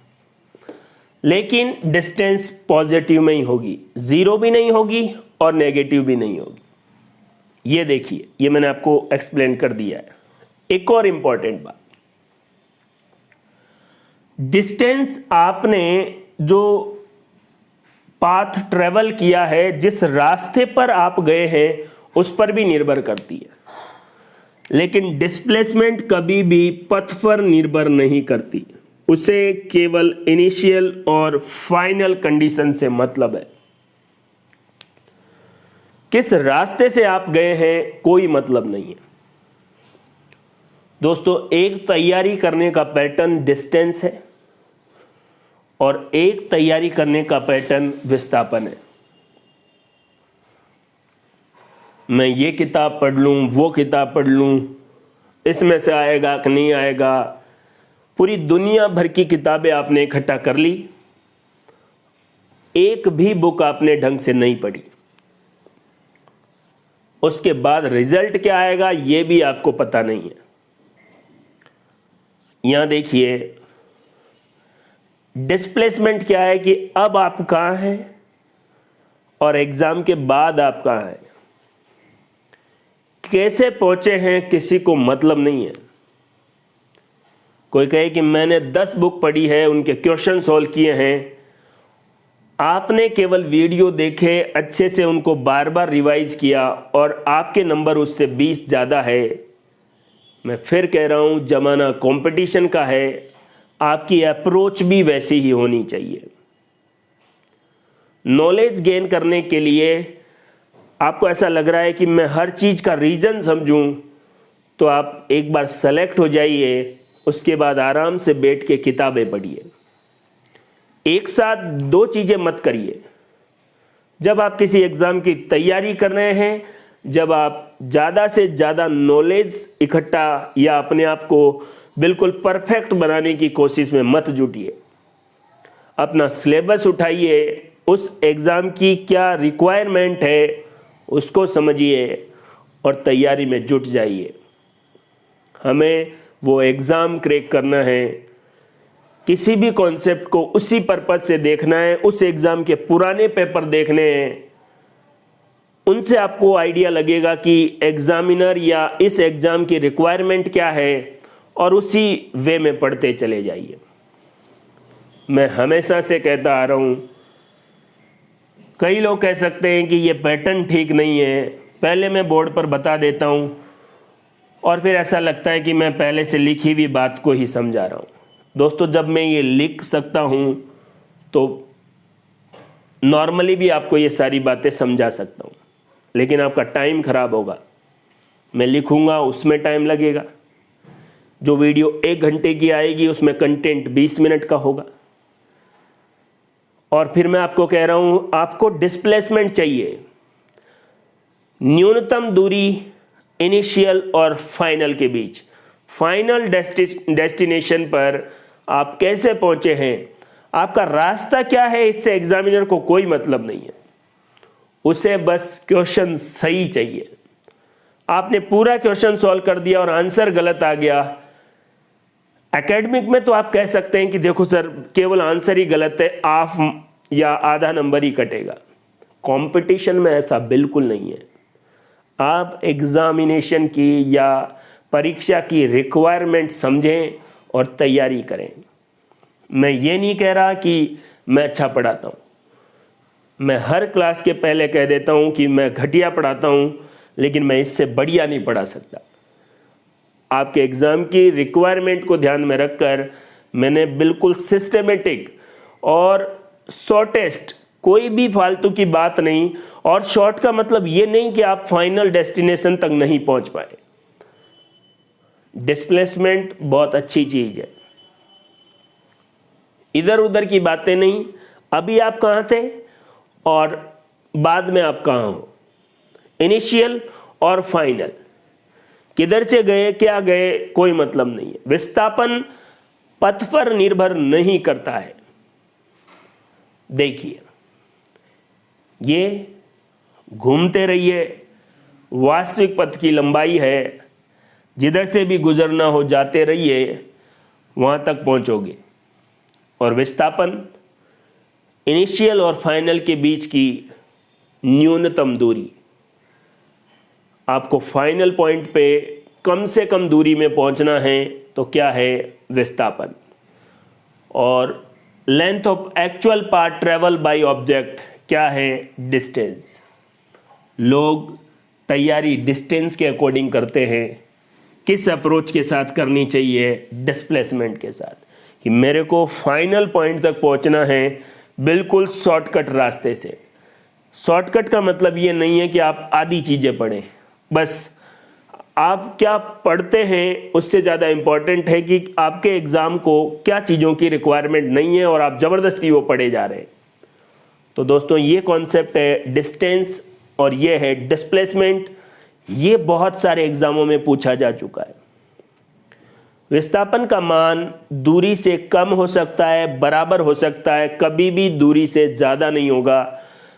लेकिन डिस्टेंस पॉजिटिव में ही होगी, 0 भी नहीं होगी और नेगेटिव भी नहीं होगी। ये देखिए, ये मैंने आपको एक्सप्लेन कर दिया है। एक और इंपॉर्टेंट बात, डिस्टेंस आपने जो पाथ ट्रेवल किया है, जिस रास्ते पर आप गए हैं, उस पर भी निर्भर करती है। लेकिन डिस्प्लेसमेंट कभी भी पथ पर निर्भर नहीं करती, उसे केवल इनिशियल और फाइनल कंडीशन से मतलब है। किस रास्ते से आप गए हैं कोई मतलब नहीं है। दोस्तों, एक तैयारी करने का पैटर्न डिस्टेंस है और एक तैयारी करने का पैटर्न विस्थापन है। मैं ये किताब पढ़ लूँ, वो किताब पढ़ लूँ, इसमें से आएगा कि नहीं आएगा, पूरी दुनिया भर की किताबें आपने इकट्ठा कर ली, एक भी बुक आपने ढंग से नहीं पढ़ी, उसके बाद रिजल्ट क्या आएगा ये भी आपको पता नहीं है। यहां देखिए, डिस्प्लेसमेंट क्या है कि अब आप कहां हैं और एग्जाम के बाद आप कहां हैं। कैसे पहुंचे हैं किसी को मतलब नहीं है। कोई कहे कि मैंने 10 बुक पढ़ी है, उनके क्वेश्चन सॉल्व किए हैं, आपने केवल वीडियो देखे, अच्छे से उनको बार बार रिवाइज किया और आपके नंबर उससे 20 ज़्यादा है। मैं फिर कह रहा हूं, ज़माना कंपटीशन का है, आपकी अप्रोच भी वैसी ही होनी चाहिए। नॉलेज गेन करने के लिए आपको ऐसा लग रहा है कि मैं हर चीज़ का रीज़न समझूं, तो आप एक बार सेलेक्ट हो जाइए, उसके बाद आराम से बैठ के किताबें पढ़िए। एक साथ 2 चीज़ें मत करिए। जब आप किसी एग्ज़ाम की तैयारी कर रहे हैं, जब आप ज़्यादा से ज़्यादा नॉलेज इकट्ठा या अपने आप को बिल्कुल परफेक्ट बनाने की कोशिश में मत जुटिए। अपना सिलेबस उठाइए, उस एग्ज़ाम की क्या रिक्वायरमेंट है उसको समझिए और तैयारी में जुट जाइए। हमें वो एग्ज़ाम क्रैक करना है, किसी भी कॉन्सेप्ट को उसी पर्पज़ से देखना है, उस एग्ज़ाम के पुराने पेपर देखने हैं, उनसे आपको आइडिया लगेगा कि एग्ज़ामिनर या इस एग्ज़ाम की रिक्वायरमेंट क्या है और उसी वे में पढ़ते चले जाइए। मैं हमेशा से कहता आ रहा हूँ, कई लोग कह सकते हैं कि ये पैटर्न ठीक नहीं है, पहले मैं बोर्ड पर बता देता हूँ और फिर ऐसा लगता है कि मैं पहले से लिखी हुई बात को ही समझा रहा हूँ। दोस्तों, जब मैं ये लिख सकता हूँ तो नॉर्मली भी आपको ये सारी बातें समझा सकता हूँ, लेकिन आपका टाइम ख़राब होगा। मैं लिखूँगा उसमें टाइम लगेगा, जो वीडियो 1 घंटे की आएगी उसमें कंटेंट 20 मिनट का होगा। और फिर मैं आपको कह रहा हूँ, आपको डिस्प्लेसमेंट चाहिए, न्यूनतम दूरी इनिशियल और फाइनल के बीच। फाइनल डेस्टिनेशन पर आप कैसे पहुंचे हैं, आपका रास्ता क्या है, इससे एग्जामिनर को कोई मतलब नहीं है। उसे बस क्वेश्चन सही चाहिए। आपने पूरा क्वेश्चन सॉल्व कर दिया और आंसर गलत आ गया, एकेडमिक में तो आप कह सकते हैं कि देखो सर केवल आंसर ही गलत है, हाफ या आधा नंबर ही कटेगा। कंपटीशन में ऐसा बिल्कुल नहीं है। आप एग्जामिनेशन की या परीक्षा की रिक्वायरमेंट समझें और तैयारी करें। मैं ये नहीं कह रहा कि मैं अच्छा पढ़ाता हूँ, मैं हर क्लास के पहले कह देता हूँ कि मैं घटिया पढ़ाता हूँ, लेकिन मैं इससे बढ़िया नहीं पढ़ा सकता। आपके एग्ज़ाम की रिक्वायरमेंट को ध्यान में रखकर मैंने बिल्कुल सिस्टमेटिक और शॉर्टेस्ट, कोई भी फालतू की बात नहीं। और शॉर्ट का मतलब ये नहीं कि आप फाइनल डेस्टिनेशन तक नहीं पहुंच पाए। डिस्प्लेसमेंट बहुत अच्छी चीज़ है, इधर उधर की बातें नहीं। अभी आप कहाँ थे और बाद में आप कहाँ हो, इनिशियल और फाइनल, किधर से गए क्या गए कोई मतलब नहीं है। विस्थापन पथ पर निर्भर नहीं करता है। देखिए, ये घूमते रहिए, वास्तविक पथ की लंबाई है, जिधर से भी गुजरना हो जाते रहिए, वहाँ तक पहुँचोगे। और विस्थापन इनिशियल और फाइनल के बीच की न्यूनतम दूरी। आपको फाइनल पॉइंट पे कम से कम दूरी में पहुंचना है तो क्या है, विस्थापन। और length of actual path travel by object क्या है, डिस्टेंस। लोग तैयारी डिस्टेंस के अकॉर्डिंग करते हैं। किस अप्रोच के साथ करनी चाहिए, डिस्प्लेसमेंट के साथ, कि मेरे को फाइनल पॉइंट तक पहुंचना है बिल्कुल शॉर्टकट रास्ते से। शॉर्टकट का मतलब ये नहीं है कि आप आधी चीज़ें पढ़ें, बस आप क्या पढ़ते हैं उससे ज़्यादा इम्पॉर्टेंट है कि आपके एग्ज़ाम को क्या चीज़ों की रिक्वायरमेंट नहीं है और आप ज़बरदस्ती वो पढ़े जा रहे हैं। तो दोस्तों, ये कॉन्सेप्ट है डिस्टेंस और ये है डिस्प्लेसमेंट। ये बहुत सारे एग्ज़ामों में पूछा जा चुका है। विस्थापन का मान दूरी से कम हो सकता है, बराबर हो सकता है, कभी भी दूरी से ज़्यादा नहीं होगा।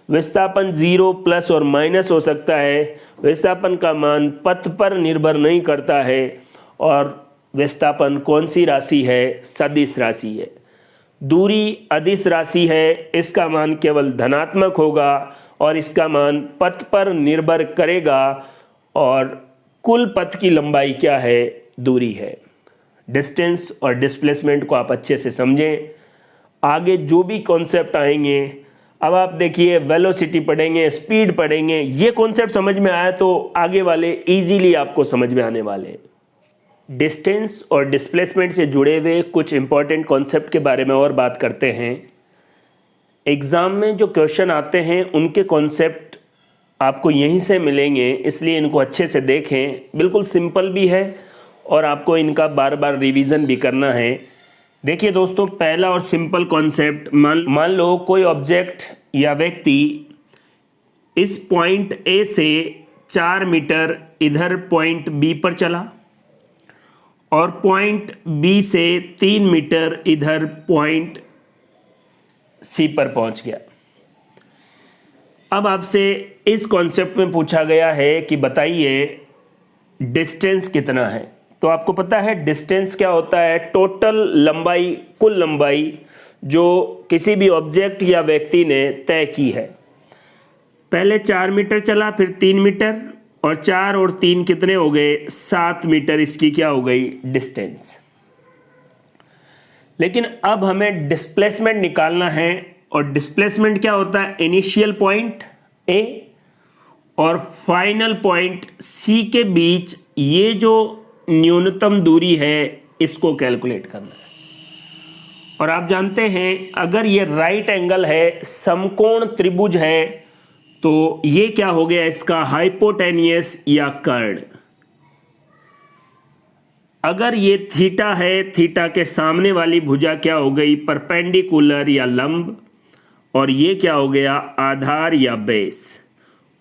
विस्थापन 0 प्लस और माइनस हो सकता है। विस्थापन का मान पथ पर निर्भर नहीं करता है। और विस्थापन कौन सी राशि है, सदिश राशि है। दूरी अदिश राशि है, इसका मान केवल धनात्मक होगा और इसका मान पथ पर निर्भर करेगा। और कुल पथ की लंबाई क्या है, दूरी है। डिस्टेंस और डिस्प्लेसमेंट को आप अच्छे से समझें। आगे जो भी कॉन्सेप्ट आएंगे, अब आप देखिए वेलोसिटी पढ़ेंगे, स्पीड पढ़ेंगे, ये कॉन्सेप्ट समझ में आया तो आगे वाले इजीली आपको समझ में आने वाले हैं। डिस्टेंस और डिस्प्लेसमेंट से जुड़े हुए कुछ इंपॉर्टेंट कॉन्सेप्ट के बारे में और बात करते हैं। एग्ज़ाम में जो क्वेश्चन आते हैं उनके कॉन्सेप्ट आपको यहीं से मिलेंगे, इसलिए इनको अच्छे से देखें। बिल्कुल सिंपल भी है और आपको इनका बार बार रिवीजन भी करना है। देखिए दोस्तों, पहला और सिंपल कॉन्सेप्ट, मान लो कोई ऑब्जेक्ट या व्यक्ति इस पॉइंट ए से 4 मीटर इधर पॉइंट बी पर चला और पॉइंट बी से 3 मीटर इधर पॉइंट सी पर पहुंच गया। अब आपसे इस कॉन्सेप्ट में पूछा गया है कि बताइए डिस्टेंस कितना है। तो आपको पता है डिस्टेंस क्या होता है, टोटल लंबाई, कुल लंबाई जो किसी भी ऑब्जेक्ट या व्यक्ति ने तय की है। पहले 4 मीटर चला, फिर 3 मीटर, और 4 और 3 कितने हो गए, 7 मीटर इसकी क्या हो गई, डिस्टेंस। लेकिन अब हमें डिस्प्लेसमेंट निकालना है, और डिस्प्लेसमेंट क्या होता है, इनिशियल पॉइंट ए और फाइनल पॉइंट सी के बीच ये जो न्यूनतम दूरी है इसको कैलकुलेट करना है। और आप जानते हैं अगर ये राइट एंगल है, समकोण त्रिभुज है, तो ये क्या हो गया इसका हाइपोटेनियस या कर्ण। अगर ये थीटा है, थीटा के सामने वाली भुजा क्या हो गई, परपेंडिकुलर या लंब, और ये क्या हो गया, आधार या बेस।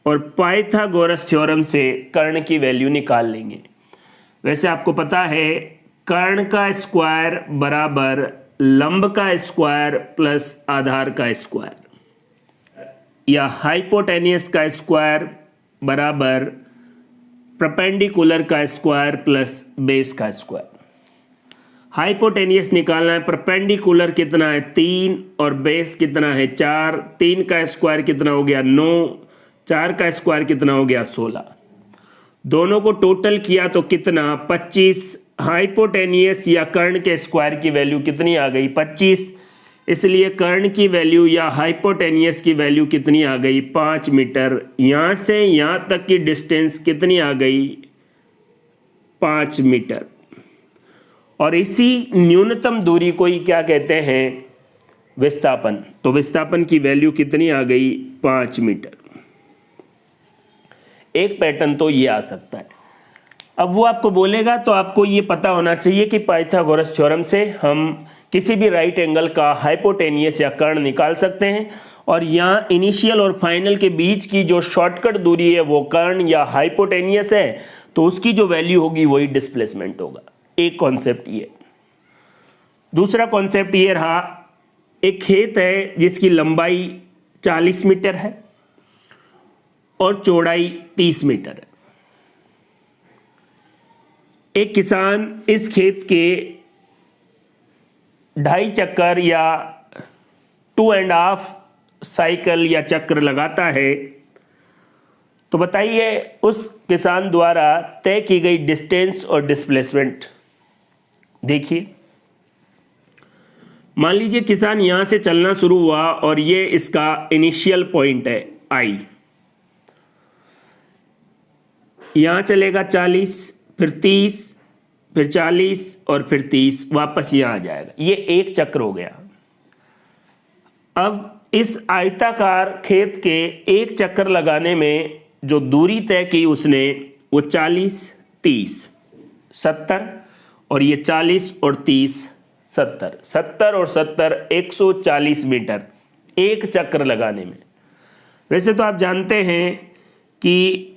और पाइथागोरस थ्योरम से कर्ण की वैल्यू निकाल लेंगे। वैसे आपको पता है कर्ण का स्क्वायर बराबर लंब का स्क्वायर प्लस आधार का स्क्वायर, या हाइपोटेनियस का स्क्वायर बराबर परपेंडिकुलर का स्क्वायर प्लस बेस का स्क्वायर। हाइपोटेनियस निकालना है, परपेंडिकुलर कितना है 3 और बेस कितना है 4, 3 का स्क्वायर कितना हो गया 9, 4 का स्क्वायर कितना हो गया 16। दोनों को टोटल किया तो कितना 25। हाइपोटेनियस या कर्ण के स्क्वायर की वैल्यू कितनी आ गई 25, इसलिए कर्ण की वैल्यू या हाइपोटेनियस की वैल्यू कितनी आ गई 5 मीटर। यहाँ से यहाँ तक की डिस्टेंस कितनी आ गई 5 मीटर। और इसी न्यूनतम दूरी को ही क्या कहते हैं, विस्थापन। तो विस्थापन की वैल्यू कितनी आ गई 5 मीटर। एक पैटर्न तो ये आ सकता है। अब वो आपको बोलेगा तो आपको ये पता होना चाहिए कि पाइथागोरस थ्योरम से हम किसी भी राइट एंगल का हाइपोटेनियस या कर्ण निकाल सकते हैं, और यहाँ इनिशियल और फाइनल के बीच की जो शॉर्टकट दूरी है वो कर्ण या हाइपोटेनियस है, तो उसकी जो वैल्यू होगी वही डिस्प्लेसमेंट होगा। एक कॉन्सेप्ट ये। दूसरा कॉन्सेप्ट ये रहा, एक खेत है जिसकी लंबाई 40 मीटर है और चौड़ाई 30 मीटर है। एक किसान इस खेत के 2.5 चक्कर या 2.5 साइकिल या चक्र लगाता है, तो बताइए उस किसान द्वारा तय की गई डिस्टेंस और डिस्प्लेसमेंट। देखिए, मान लीजिए किसान यहां से चलना शुरू हुआ और ये इसका इनिशियल पॉइंट है आई। यहां चलेगा 40, फिर 30, फिर 40 और फिर 30, वापस यहां आ जाएगा। ये एक चक्र हो गया। अब इस आयताकार खेत के एक चक्कर लगाने में जो दूरी तय की उसने वो 40, 30, 70, और ये 40 और 30, 70, 70 और 70, 140 मीटर एक चक्र लगाने में। वैसे तो आप जानते हैं कि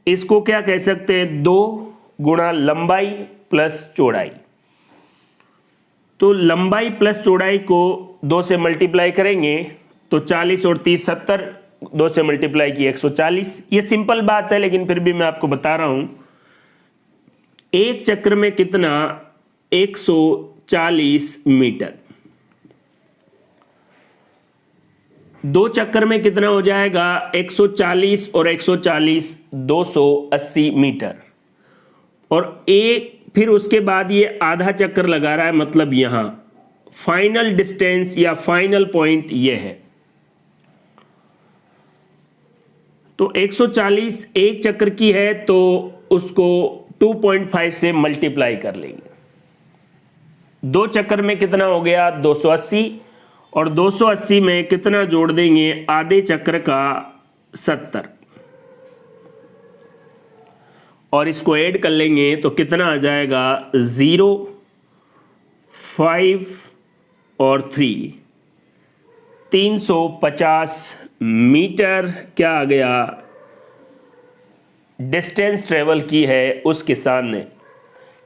इसको क्या कह सकते हैं, 2 गुणा लंबाई प्लस चौड़ाई। तो लंबाई प्लस चौड़ाई को 2 से मल्टीप्लाई करेंगे तो 40 और 30, 70, 2 से मल्टीप्लाई की 140। ये सिंपल बात है, लेकिन फिर भी मैं आपको बता रहा हूं। एक चक्र में कितना, 140 मीटर। 2 चक्कर में कितना हो जाएगा, 140 और 140, 280 मीटर। और एक फिर उसके बाद ये आधा चक्कर लगा रहा है, मतलब यहां फाइनल डिस्टेंस या फाइनल पॉइंट ये है। तो 140 एक चक्र की है तो उसको 2.5 से मल्टीप्लाई कर लेंगे। 2 चक्कर में कितना हो गया 280, और 280 में कितना जोड़ देंगे, आधे चक्र का 70, और इसको ऐड कर लेंगे तो कितना आ जाएगा 0, 5 और 3, 350 मीटर क्या आ गया, डिस्टेंस ट्रेवल की है उस किसान ने।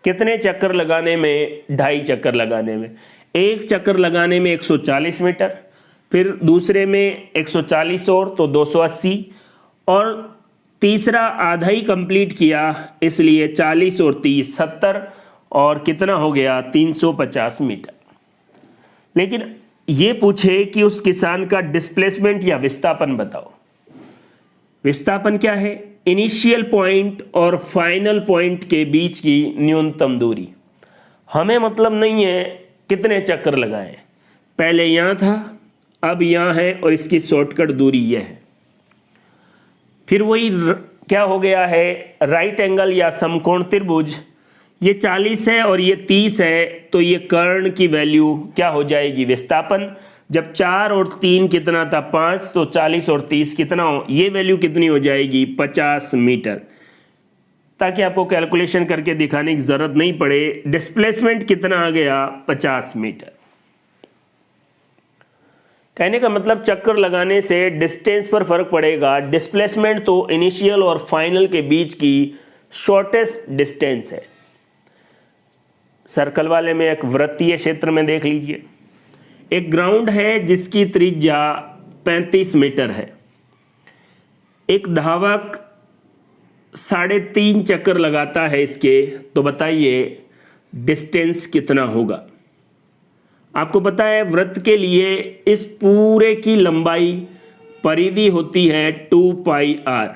कितने चक्कर लगाने में, 2.5 चक्कर लगाने में। एक चक्कर लगाने में 140 मीटर, फिर दूसरे में 140 और तो 280, और तीसरा आधा ही कंप्लीट किया, इसलिए 40 और 30 70, और कितना हो गया 350 मीटर। लेकिन ये पूछे कि उस किसान का डिस्प्लेसमेंट या विस्थापन बताओ। विस्थापन क्या है, इनिशियल पॉइंट और फाइनल पॉइंट के बीच की न्यूनतम दूरी। हमें मतलब नहीं है कितने चक्कर लगाए, पहले यहाँ था अब यहाँ है और इसकी शॉर्टकट दूरी यह है। फिर वही क्या हो गया है, राइट एंगल या समकोण त्रिभुज, ये 40 है और ये 30 है, तो ये कर्ण की वैल्यू क्या हो जाएगी, विस्थापन। जब 4 और 3 कितना था 5, तो 40 और 30 कितना हो, ये वैल्यू कितनी हो जाएगी 50 मीटर। ताकि आपको कैलकुलेशन करके दिखाने की जरूरत नहीं पड़े, डिस्प्लेसमेंट कितना आ गया 50 मीटर। कहने का मतलब चक्कर लगाने से डिस्टेंस पर फर्क पड़ेगा, डिस्प्लेसमेंट तो इनिशियल और फाइनल के बीच की शॉर्टेस्ट डिस्टेंस है। सर्कल वाले में एक वृत्तीय क्षेत्र में देख लीजिए, एक ग्राउंड है जिसकी त्रिज्या 35 मीटर है। एक धावक 3.5 चक्कर लगाता है इसके, तो बताइए डिस्टेंस कितना होगा। आपको पता है वृत्त के लिए इस पूरे की लंबाई परिधि होती है 2πr।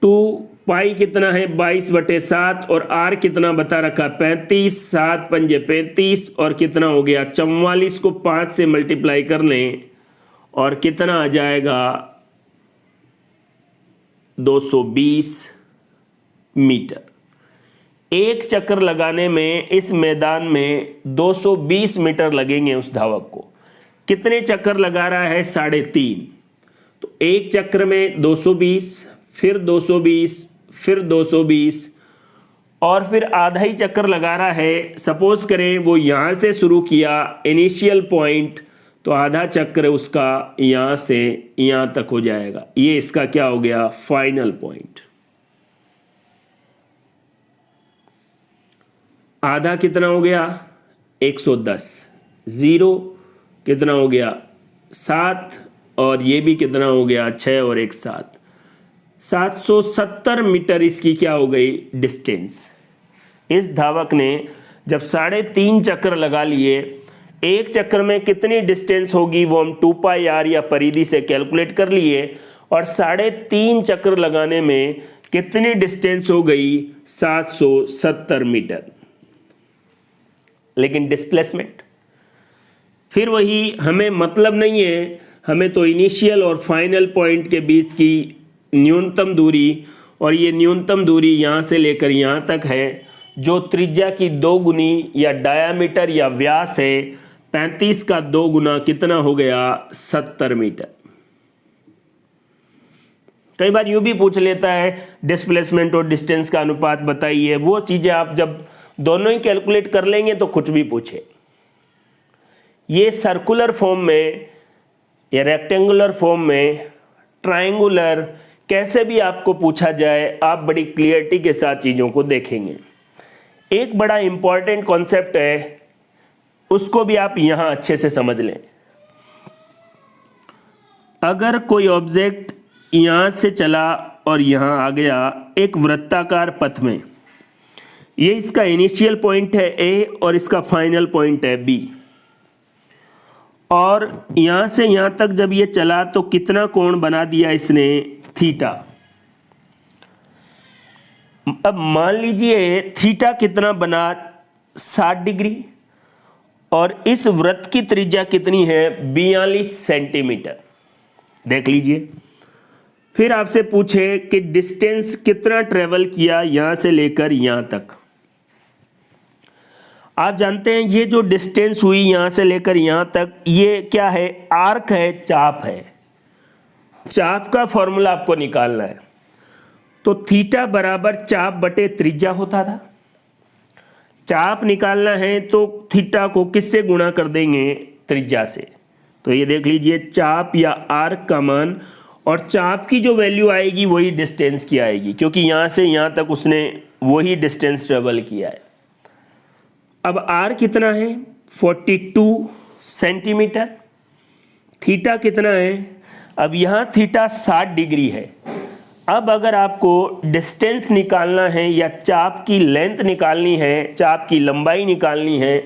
2π कितना है 22/7, और r कितना बता रखा 35, 7 पंजे 35, और कितना हो गया 44 को 5 से मल्टीप्लाई कर लें और कितना आ जाएगा 220 मीटर। एक चक्कर लगाने में इस मैदान में 220 मीटर लगेंगे उस धावक को। कितने चक्कर लगा रहा है 3.5, तो एक चक्र में 220, फिर 220, फिर 220, और फिर आधा ही चक्कर लगा रहा है। सपोज करें वो यहाँ से शुरू किया इनिशियल पॉइंट, तो आधा चक्र उसका यहाँ से यहाँ तक हो जाएगा। ये इसका क्या हो गया फाइनल पॉइंट। आधा कितना हो गया 110, 0 कितना हो गया 7, और ये भी कितना हो गया 6 और 1 7, 770 मीटर इसकी क्या हो गई डिस्टेंस। इस धावक ने जब 3.5 चक्कर लगा लिए, एक चक्कर में कितनी डिस्टेंस होगी वो हम 2πr या परिधि से कैलकुलेट कर लिए, और 3.5 चक्कर लगाने में कितनी डिस्टेंस हो गई 770 मीटर। लेकिन डिस्प्लेसमेंट फिर वही, हमें मतलब नहीं है, हमें तो इनिशियल और फाइनल पॉइंट के बीच की न्यूनतम दूरी, और ये न्यूनतम दूरी यहाँ से लेकर यहाँ तक है, जो त्रिज्या की 2 गुनी या डायामीटर या व्यास है। 35 का 2 गुना कितना हो गया 70 मीटर। कई बार यूं भी पूछ लेता है डिस्प्लेसमेंट और डिस्टेंस का अनुपात बताइए। वो चीजें आप जब दोनों ही कैलकुलेट कर लेंगे तो कुछ भी पूछे। ये सर्कुलर फॉर्म में या रेक्टेंगुलर फॉर्म में, ट्रायंगुलर, कैसे भी आपको पूछा जाए आप बड़ी क्लियरिटी के साथ चीज़ों को देखेंगे। एक बड़ा इंपॉर्टेंट कॉन्सेप्ट है, उसको भी आप यहां अच्छे से समझ लें। अगर कोई ऑब्जेक्ट यहां से चला और यहां आ गया एक वृत्ताकार पथ में, ये इसका इनिशियल पॉइंट है ए और इसका फाइनल पॉइंट है बी, और यहां से यहां तक जब ये चला तो कितना कोण बना दिया इसने थीटा। अब मान लीजिए थीटा कितना बना 60 डिग्री, और इस वृत्त की त्रिज्या कितनी है 42 सेंटीमीटर। देख लीजिए। फिर आपसे पूछे कि डिस्टेंस कितना ट्रेवल किया यहां से लेकर यहां तक। आप जानते हैं ये जो डिस्टेंस हुई यहां से लेकर यहां तक, ये क्या है आर्क है, चाप है। चाप का फॉर्मूला आपको निकालना है, तो थीटा बराबर चाप बटे त्रिज्या होता था। चाप निकालना है तो थीटा को किससे गुणा कर देंगे त्रिज्या से, तो ये देख लीजिए चाप या आर्क का मान, और चाप की जो वैल्यू आएगी वही डिस्टेंस की आएगी, क्योंकि यहाँ से यहाँ तक उसने वही डिस्टेंस ट्रेवल किया है। अब आर कितना है 42 सेंटीमीटर, थीटा कितना है, अब यहाँ थीटा 60 डिग्री है। अब अगर आपको डिस्टेंस निकालना है या चाप की लेंथ निकालनी है, चाप की लंबाई निकालनी है,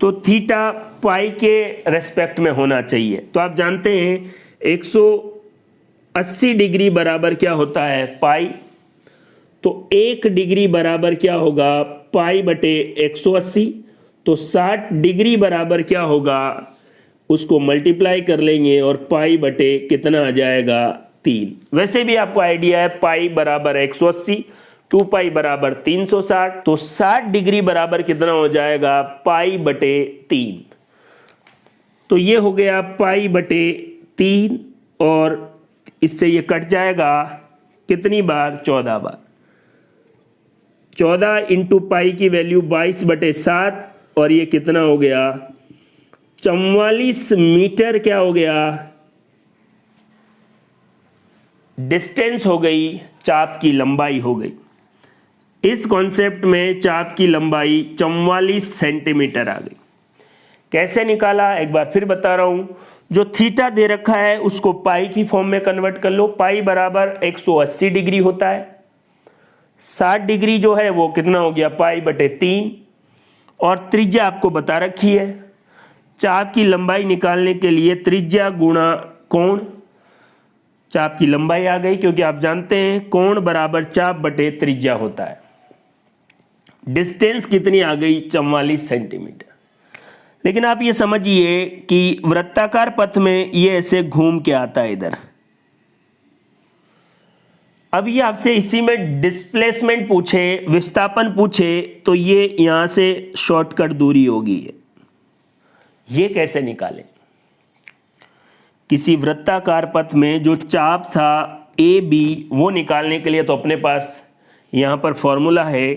तो थीटा पाई के रेस्पेक्ट में होना चाहिए। तो आप जानते हैं 180 डिग्री बराबर क्या होता है पाई, तो 1 डिग्री बराबर क्या होगा पाई बटे 180, तो 60 डिग्री बराबर क्या होगा, उसको मल्टीप्लाई कर लेंगे और पाई बटे कितना आ जाएगा 3। वैसे भी आपको आइडिया है पाई बराबर 180, 2 पाई बराबर 360, तो 60 डिग्री बराबर कितना हो जाएगा पाई बटे 3। तो ये हो गया पाई बटे 3, और इससे ये कट जाएगा कितनी बार 14 बार। 14 इंटू पाई की वैल्यू 22 बटे 7, और ये कितना हो गया 44 मीटर क्या हो गया डिस्टेंस हो गई, चाप की लंबाई हो गई। इस कॉन्सेप्ट में चाप की लंबाई 44 सेंटीमीटर आ गई। कैसे निकाला एक बार फिर बता रहा हूं, जो थीटा दे रखा है उसको पाई की फॉर्म में कन्वर्ट कर लो। पाई बराबर 180 डिग्री होता है, 60 डिग्री जो है वो कितना हो गया पाई बटे 3, और त्रिज्या आपको बता रखी है। चाप की लंबाई निकालने के लिए त्रिज्या गुणा कोण, चाप की लंबाई आ गई, क्योंकि आप जानते हैं कोण बराबर चाप बटे त्रिज्या होता है। डिस्टेंस कितनी आ गई 44 सेंटीमीटर। लेकिन आप ये समझिए कि वृत्ताकार पथ में ये ऐसे घूम के आता है इधर। अब ये आपसे इसी में डिस्प्लेसमेंट पूछे, विस्थापन पूछे, तो ये यहां से शॉर्टकट दूरी होगी। ये कैसे निकालें? किसी वृत्ताकार पथ में जो चाप था ए बी, वो निकालने के लिए तो अपने पास यहां पर फॉर्मूला है,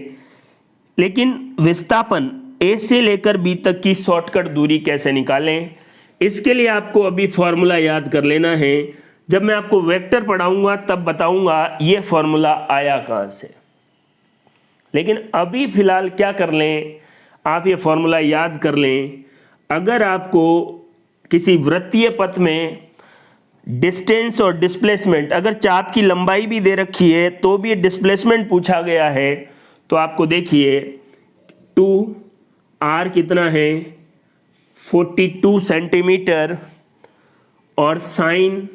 लेकिन विस्थापन ए से लेकर बी तक की शॉर्टकट दूरी कैसे निकालें, इसके लिए आपको अभी फॉर्मूला याद कर लेना है। जब मैं आपको वेक्टर पढ़ाऊंगा तब बताऊंगा ये फॉर्मूला आया कहां से। लेकिन अभी फिलहाल क्या कर लें, आप ये फॉर्मूला याद कर लें। अगर आपको किसी वृत्तीय पथ में डिस्टेंस और डिस्प्लेसमेंट, अगर चाप की लंबाई भी दे रखी है तो भी डिस्प्लेसमेंट पूछा गया है, तो आपको देखिए 2r कितना है 42 सेंटीमीटर, और साइन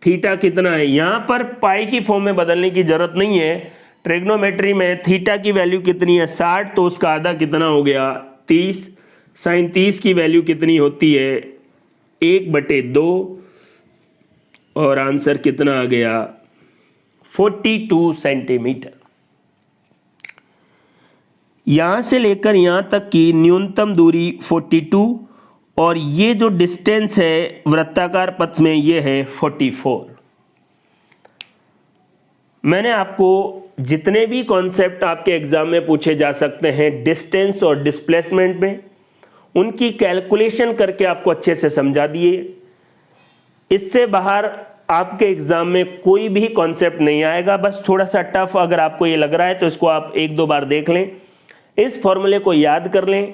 थीटा कितना है, यहां पर पाई की फॉर्म में बदलने की जरूरत नहीं है। ट्रिग्नोमेट्री में थीटा की वैल्यू कितनी है 60, तो उसका आधा कितना हो गया 30। साइन 30 की वैल्यू कितनी होती है 1/2, और आंसर कितना आ गया 42 सेंटीमीटर। यहां से लेकर यहां तक की न्यूनतम दूरी 42, और ये जो डिस्टेंस है वृत्ताकार पथ में ये है 44। मैंने आपको जितने भी कॉन्सेप्ट आपके एग्जाम में पूछे जा सकते हैं डिस्टेंस और डिस्प्लेसमेंट में, उनकी कैलकुलेशन करके आपको अच्छे से समझा दिए। इससे बाहर आपके एग्जाम में कोई भी कॉन्सेप्ट नहीं आएगा। बस थोड़ा सा टफ अगर आपको ये लग रहा है तो इसको आप 1-2 बार देख लें, इस फॉर्मूले को याद कर लें।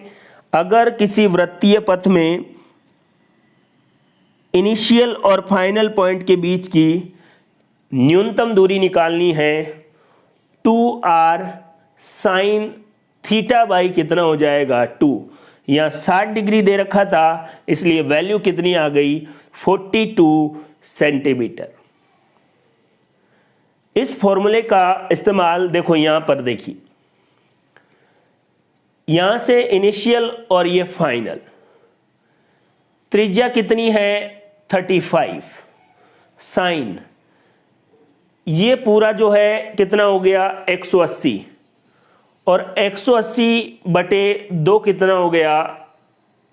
अगर किसी वृत्तीय पथ में इनिशियल और फाइनल पॉइंट के बीच की न्यूनतम दूरी निकालनी है 2r साइन थीटा बाई कितना हो जाएगा 2। यहाँ 60 डिग्री दे रखा था, इसलिए वैल्यू कितनी आ गई 42 सेंटीमीटर। इस फॉर्मूले का इस्तेमाल देखो यहां पर देखिए, यहां से इनिशियल और ये फाइनल, त्रिज्या कितनी है 35, साइन ये पूरा जो है कितना हो गया 180, और 180/2 कितना हो गया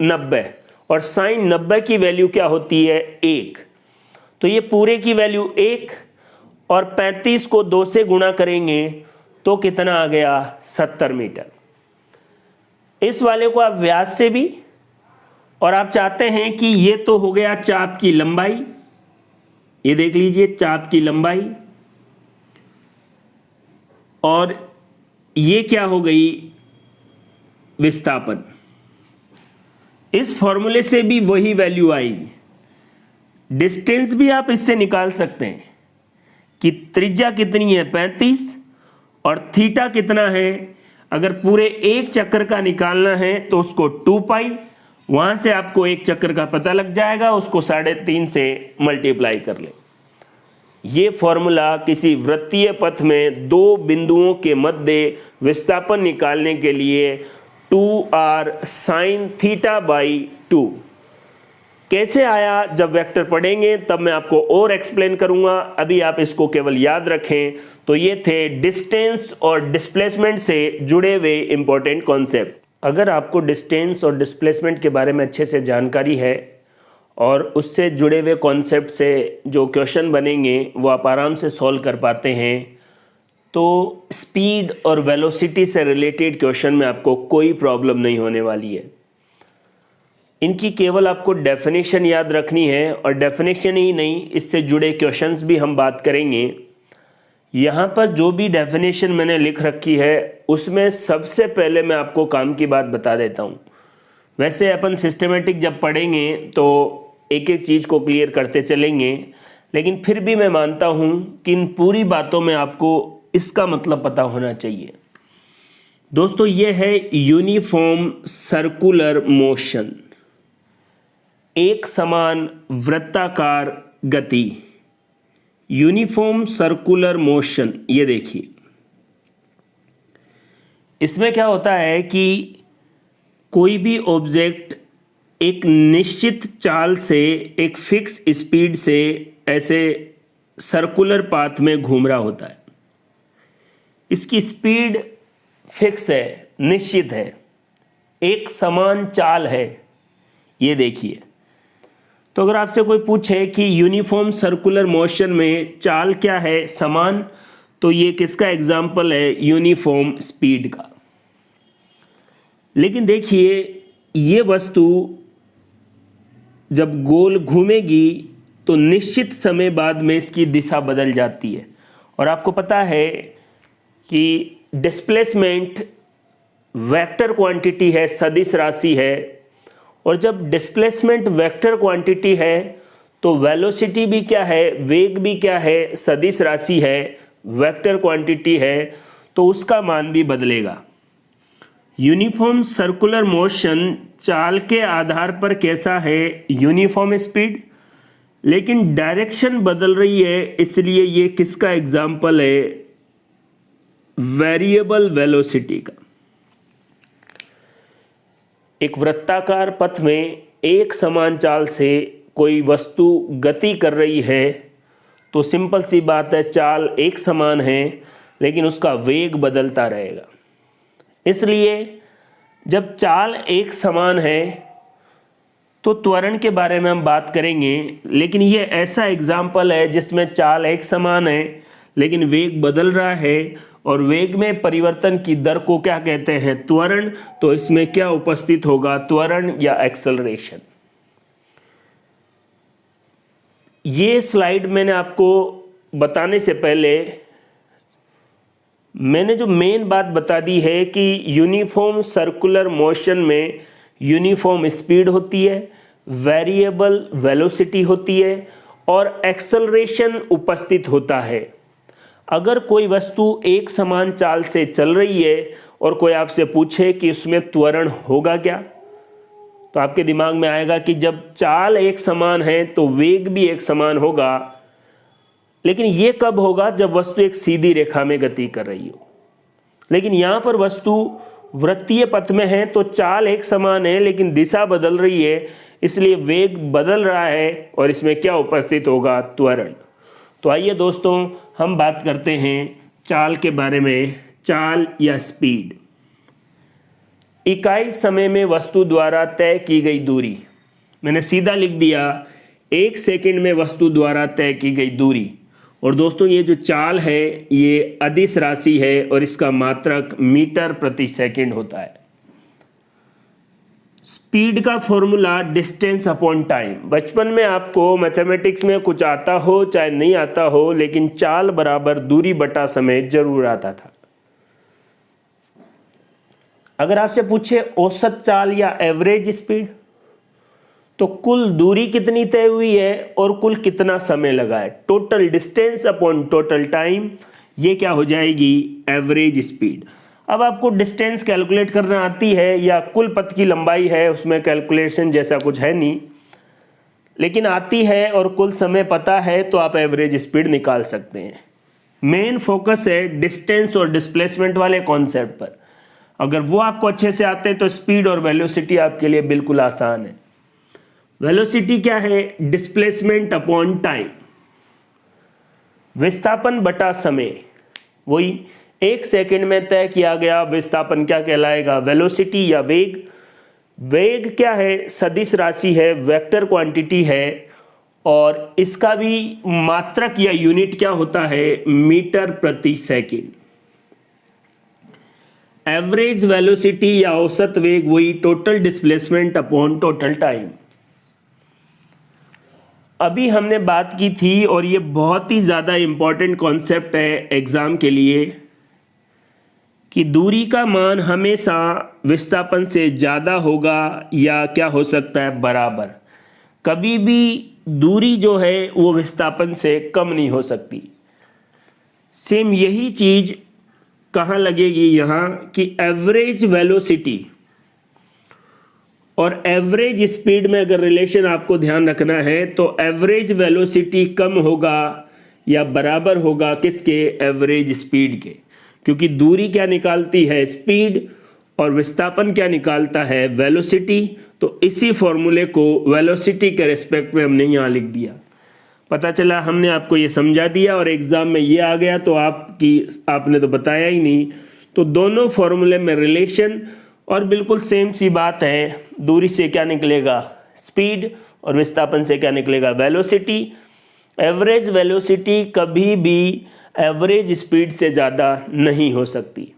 90, और साइन 90 की वैल्यू क्या होती है 1, तो ये पूरे की वैल्यू 1, और 35 को 2 से गुणा करेंगे तो कितना आ गया 70 मीटर। इस वाले को आप व्यास से भी और आप चाहते हैं कि ये तो हो गया चाप की लंबाई, ये देख लीजिए चाप की लंबाई, और ये क्या हो गई विस्थापन। इस फॉर्मूले से भी वही वैल्यू आएगी। डिस्टेंस भी आप इससे निकाल सकते हैं कि त्रिज्या कितनी है 35 और थीटा कितना है। अगर पूरे एक चक्कर का निकालना है तो उसको 2 पाई, वहां से आपको एक चक्कर का पता लग जाएगा, उसको 3.5 से मल्टीप्लाई कर लें। ये फॉर्मूला किसी वृत्तीय पथ में दो बिंदुओं के मध्य विस्थापन निकालने के लिए 2r sin θ/2 कैसे आया, जब वेक्टर पढ़ेंगे तब मैं आपको और एक्सप्लेन करूंगा। अभी आप इसको केवल याद रखें। तो ये थे डिस्टेंस और डिस्प्लेसमेंट से जुड़े हुए इंपॉर्टेंट कॉन्सेप्ट। अगर आपको डिस्टेंस और डिस्प्लेसमेंट के बारे में अच्छे से जानकारी है और उससे जुड़े हुए कॉन्सेप्ट से जो क्वेश्चन बनेंगे वो आप आराम से सॉल्व कर पाते हैं, तो स्पीड और वेलोसिटी से रिलेटेड क्वेश्चन में आपको कोई प्रॉब्लम नहीं होने वाली है। इनकी केवल आपको डेफिनेशन याद रखनी है, और डेफिनेशन ही नहीं, इससे जुड़े क्वेश्चंस भी हम बात करेंगे। यहाँ पर जो भी डेफिनेशन मैंने लिख रखी है उसमें सबसे पहले मैं आपको काम की बात बता देता हूँ। वैसे अपन सिस्टमेटिक जब पढ़ेंगे तो एक एक चीज़ को क्लियर करते चलेंगे, लेकिन फिर भी मैं मानता हूँ कि इन पूरी बातों में आपको इसका मतलब पता होना चाहिए। दोस्तों ये है यूनिफॉर्म सर्कुलर मोशन, एक समान वृत्ताकार गति, यूनिफॉर्म सर्कुलर मोशन। ये देखिए इसमें क्या होता है कि कोई भी ऑब्जेक्ट एक निश्चित चाल से एक फिक्स स्पीड से ऐसे सर्कुलर पाथ में घूम रहा होता है। इसकी स्पीड फिक्स है, निश्चित है, एक समान चाल है। ये देखिए, तो अगर आपसे कोई पूछे कि यूनिफॉर्म सर्कुलर मोशन में चाल क्या है समान, तो ये किसका एग्जाम्पल है, यूनिफॉर्म स्पीड का। लेकिन देखिए ये वस्तु जब गोल घूमेगी तो निश्चित समय बाद में इसकी दिशा बदल जाती है। और आपको पता है कि डिस्प्लेसमेंट वेक्टर क्वांटिटी है, सदिश राशि है, और जब डिस्प्लेसमेंट वेक्टर क्वांटिटी है तो वेलोसिटी भी क्या है, वेग भी क्या है, सदिश राशि है, वेक्टर क्वांटिटी है, तो उसका मान भी बदलेगा। यूनिफॉर्म सर्कुलर मोशन चाल के आधार पर कैसा है, यूनिफॉर्म स्पीड, लेकिन डायरेक्शन बदल रही है, इसलिए ये किसका एग्जाम्पल है, वेरिएबल वेलोसिटी का। एक वृत्ताकार पथ में एक समान चाल से कोई वस्तु गति कर रही है तो सिंपल सी बात है, चाल एक समान है लेकिन उसका वेग बदलता रहेगा। इसलिए जब चाल एक समान है तो त्वरण के बारे में हम बात करेंगे, लेकिन ये ऐसा एग्जाम्पल है जिसमें चाल एक समान है लेकिन वेग बदल रहा है, और वेग में परिवर्तन की दर को क्या कहते हैं, त्वरण। तो इसमें क्या उपस्थित होगा, त्वरण या एक्सेलरेशन। ये स्लाइड मैंने आपको बताने से पहले मैंने जो मेन बात बता दी है कि यूनिफॉर्म सर्कुलर मोशन में यूनिफॉर्म स्पीड होती है, वेरिएबल वेलोसिटी होती है और एक्सेलरेशन उपस्थित होता है। अगर कोई वस्तु एक समान चाल से चल रही है और कोई आपसे पूछे कि उसमें त्वरण होगा क्या, तो आपके दिमाग में आएगा कि जब चाल एक समान है तो वेग भी एक समान होगा। लेकिन ये कब होगा, जब वस्तु एक सीधी रेखा में गति कर रही हो। लेकिन यहाँ पर वस्तु वृत्तीय पथ में है तो चाल एक समान है लेकिन दिशा बदल रही है, इसलिए वेग बदल रहा है और इसमें क्या उपस्थित होगा, त्वरण। तो आइए दोस्तों हम बात करते हैं चाल के बारे में। चाल या स्पीड, इकाई समय में वस्तु द्वारा तय की गई दूरी। मैंने सीधा लिख दिया 1 सेकंड में वस्तु द्वारा तय की गई दूरी। और दोस्तों ये जो चाल है ये अदिश राशि है और इसका मात्रक मीटर प्रति सेकंड होता है। स्पीड का फॉर्मूला डिस्टेंस अपॉन टाइम। बचपन में आपको मैथमेटिक्स में कुछ आता हो चाहे नहीं आता हो, लेकिन चाल बराबर दूरी बटा समय जरूर आता था। अगर आपसे पूछे औसत चाल या एवरेज स्पीड, तो कुल दूरी कितनी तय हुई है और कुल कितना समय लगा है, total distance upon total time, ये क्या हो जाएगी, एवरेज स्पीड। अब आपको डिस्टेंस कैलकुलेट करना आती है या कुल पथ की लंबाई है, उसमें कैलकुलेशन जैसा कुछ है नहीं, लेकिन आती है और कुल समय पता है, तो आप एवरेज स्पीड निकाल सकते हैं। मेन फोकस है डिस्टेंस और डिस्प्लेसमेंट वाले कॉन्सेप्ट पर। अगर वो आपको अच्छे से आते हैं तो स्पीड और वेलोसिटी आपके लिए बिल्कुल आसान है। वेलोसिटी क्या है, डिस्प्लेसमेंट अपॉन टाइम, विस्थापन बटा समय। वही 1 सेकंड में तय किया गया विस्थापन क्या कहलाएगा, वेलोसिटी या वेग। वेग क्या है, सदिश राशि है, वेक्टर क्वांटिटी है, और इसका भी मात्रक या यूनिट क्या होता है, मीटर प्रति सेकंड। एवरेज वेलोसिटी या औसत वेग वही total displacement upon total time. अभी हमने बात की थी, और ये बहुत ही ज़्यादा इम्पॉर्टेंट कॉन्सेप्ट है एग्ज़ाम के लिए, कि दूरी का मान हमेशा विस्थापन से ज़्यादा होगा या क्या हो सकता है, बराबर। कभी भी दूरी जो है वो विस्थापन से कम नहीं हो सकती। सेम यही चीज़ कहाँ लगेगी, यहाँ कि एवरेज वेलोसिटी और एवरेज स्पीड में अगर रिलेशन आपको ध्यान रखना है, तो एवरेज वेलोसिटी कम होगा या बराबर होगा किसके, एवरेज स्पीड के। क्योंकि दूरी क्या निकालती है, स्पीड, और विस्थापन क्या निकालता है, वेलोसिटी। तो इसी फॉर्मूले को वेलोसिटी के रिस्पेक्ट में हमने यहाँ लिख दिया। पता चला हमने आपको ये समझा दिया और एग्जाम में ये आ गया, तो आपने तो बताया ही नहीं। तो दोनों फॉर्मूले में रिलेशन, और बिल्कुल सेम सी बात है, दूरी से क्या निकलेगा, स्पीड, और विस्थापन से क्या निकलेगा, वेलोसिटी। एवरेज वेलोसिटी कभी भी एवरेज स्पीड से ज़्यादा नहीं हो सकती।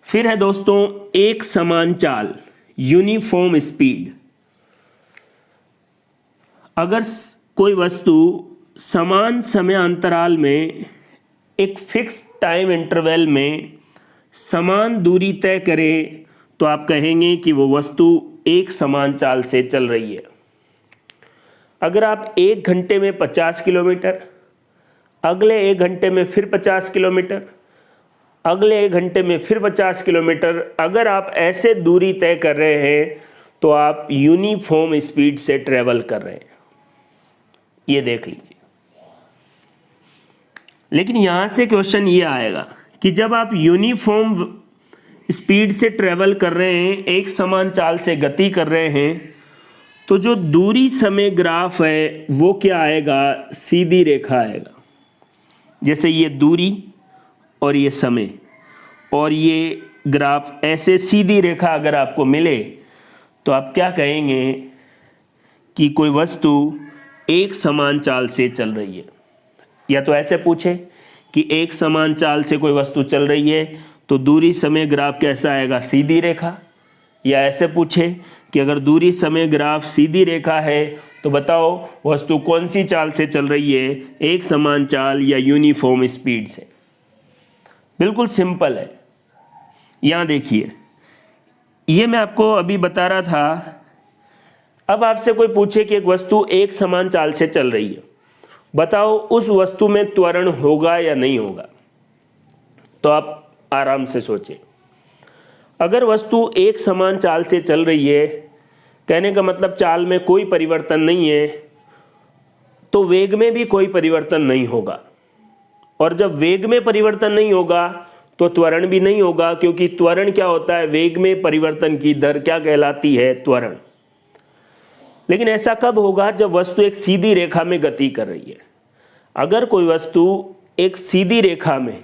फिर है दोस्तों एक समान चाल, यूनिफॉर्म स्पीड। अगर कोई वस्तु समान समय अंतराल में एक फिक्स टाइम इंटरवल में समान दूरी तय करे, तो आप कहेंगे कि वो वस्तु एक समान चाल से चल रही है। अगर आप 1 घंटे में 50 किलोमीटर, अगले 1 घंटे में फिर 50 किलोमीटर, अगले 1 घंटे में फिर 50 किलोमीटर, अगर आप ऐसे दूरी तय कर रहे हैं, तो आप यूनिफॉर्म स्पीड से ट्रेवल कर रहे हैं। ये देख लीजिए। लेकिन यहां से क्वेश्चन ये आएगा कि जब आप यूनिफॉर्म स्पीड से ट्रेवल कर रहे हैं, एक समान चाल से गति कर रहे हैं, तो जो दूरी समय ग्राफ है वो क्या आएगा, सीधी रेखा आएगा। जैसे ये दूरी और ये समय, और ये ग्राफ ऐसे सीधी रेखा अगर आपको मिले, तो आप क्या कहेंगे कि कोई वस्तु एक समान चाल से चल रही है। या तो ऐसे पूछे कि एक समान चाल से कोई वस्तु चल रही है, तो दूरी समय ग्राफ कैसा आएगा, सीधी रेखा। या ऐसे पूछे कि अगर दूरी समय ग्राफ सीधी रेखा है, तो बताओ वस्तु कौन सी चाल से चल रही है, एक समान चाल या यूनिफॉर्म स्पीड से। बिल्कुल सिंपल है। यहाँ देखिए, ये मैं आपको अभी बता रहा था। अब आपसे कोई पूछे कि एक वस्तु एक समान चाल से चल रही है, बताओ उस वस्तु में त्वरण होगा या नहीं होगा। तो आप आराम से सोचें। अगर वस्तु एक समान चाल से चल रही है, कहने का मतलब चाल में कोई परिवर्तन नहीं है, तो वेग में भी कोई परिवर्तन नहीं होगा। और जब वेग में परिवर्तन नहीं होगा, तो त्वरण भी नहीं होगा, क्योंकि त्वरण क्या होता है, वेग में परिवर्तन की दर क्या कहलाती है, त्वरण। लेकिन ऐसा कब होगा, जब वस्तु एक सीधी रेखा में गति कर रही है। अगर कोई वस्तु एक सीधी रेखा में,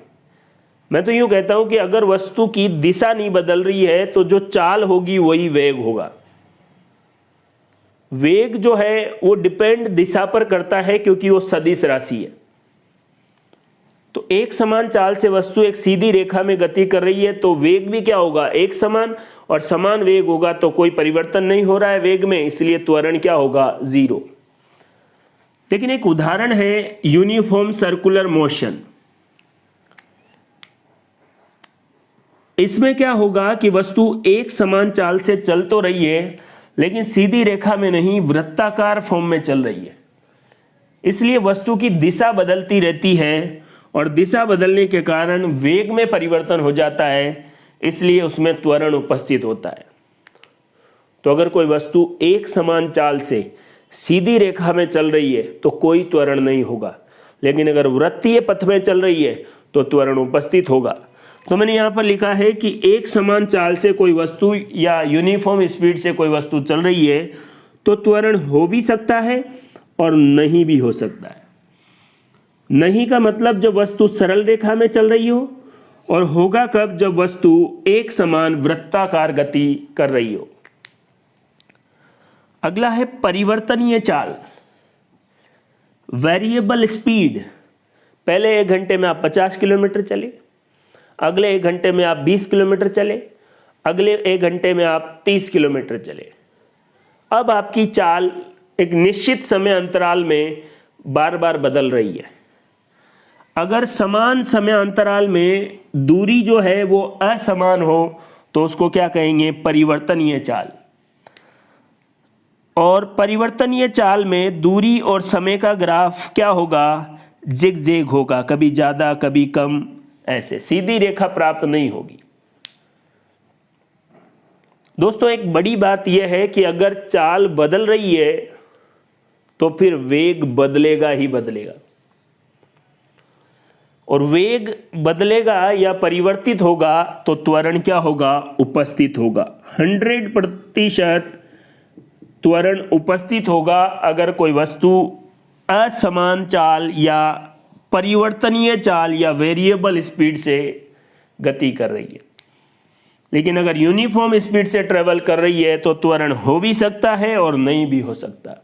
मैं तो यूं कहता हूं कि अगर वस्तु की दिशा नहीं बदल रही है, तो जो चाल होगी वही वेग होगा। वेग जो है वो डिपेंड दिशा पर करता है, क्योंकि वो सदिश राशि है। तो एक समान चाल से वस्तु एक सीधी रेखा में गति कर रही है तो वेग भी क्या होगा, एक समान, और समान वेग होगा तो कोई परिवर्तन नहीं हो रहा है वेग में, इसलिए त्वरण क्या होगा, 0। लेकिन एक उदाहरण है यूनिफॉर्म सर्कुलर मोशन। इसमें क्या होगा कि वस्तु एक समान चाल से चल तो रही है लेकिन सीधी रेखा में नहीं, वृत्ताकार फॉर्म में चल रही है। इसलिए वस्तु की दिशा बदलती रहती है और दिशा बदलने के कारण वेग में परिवर्तन हो जाता है, इसलिए उसमें त्वरण उपस्थित होता है। तो अगर कोई वस्तु एक समान चाल से सीधी रेखा में चल रही है तो कोई त्वरण नहीं होगा, लेकिन अगर वृत्तीय पथ में चल रही है तो त्वरण उपस्थित होगा। तो मैंने यहाँ पर लिखा है कि एक समान चाल से कोई वस्तु या यूनिफॉर्म स्पीड से कोई वस्तु चल रही है तो त्वरण हो भी सकता है और नहीं भी हो सकता है। नहीं का मतलब जब वस्तु सरल रेखा में चल रही हो, और होगा कब, जब वस्तु एक समान वृत्ताकार गति कर रही हो। अगला है परिवर्तनीय चाल, वेरिएबल स्पीड। पहले 1 घंटे में आप 50 किलोमीटर चले, अगले 1 घंटे में आप 20 किलोमीटर चले, अगले 1 घंटे में आप 30 किलोमीटर चले। अब आपकी चाल एक निश्चित समय अंतराल में बार बार बदल रही है। अगर समान समय अंतराल में दूरी जो है वो असमान हो तो उसको क्या कहेंगे, परिवर्तनीय चाल। और परिवर्तनीय चाल में दूरी और समय का ग्राफ क्या होगा, जिगजैग होगा, कभी ज़्यादा कभी कम, ऐसे सीधी रेखा प्राप्त नहीं होगी। दोस्तों एक बड़ी बात यह है कि अगर चाल बदल रही है तो फिर वेग बदलेगा ही बदलेगा, और वेग बदलेगा या परिवर्तित होगा तो त्वरण क्या होगा, उपस्थित होगा। 100% त्वरण उपस्थित होगा अगर कोई वस्तु असमान चाल या परिवर्तनीय चाल या वेरिएबल स्पीड से गति कर रही है। लेकिन अगर यूनिफॉर्म स्पीड से ट्रेवल कर रही है तो त्वरण हो भी सकता है और नहीं भी हो सकता।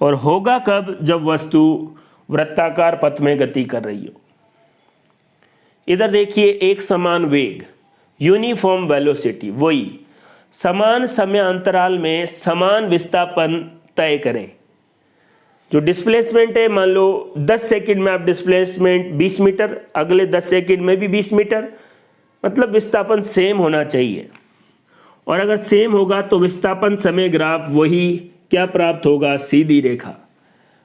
और होगा कब, जब वस्तु वृत्ताकार पथ में गति कर रही हो। इधर देखिए, एक समान वेग, यूनिफॉर्म वेलोसिटी, वही समान समय अंतराल में समान विस्थापन तय करें। जो डिस्प्लेसमेंट है, मान लो 10 सेकंड में आप डिस्प्लेसमेंट 20 मीटर, अगले 10 सेकंड में भी 20 मीटर, मतलब विस्थापन सेम होना चाहिए। और अगर सेम होगा तो विस्थापन समय ग्राफ वही क्या प्राप्त होगा, सीधी रेखा।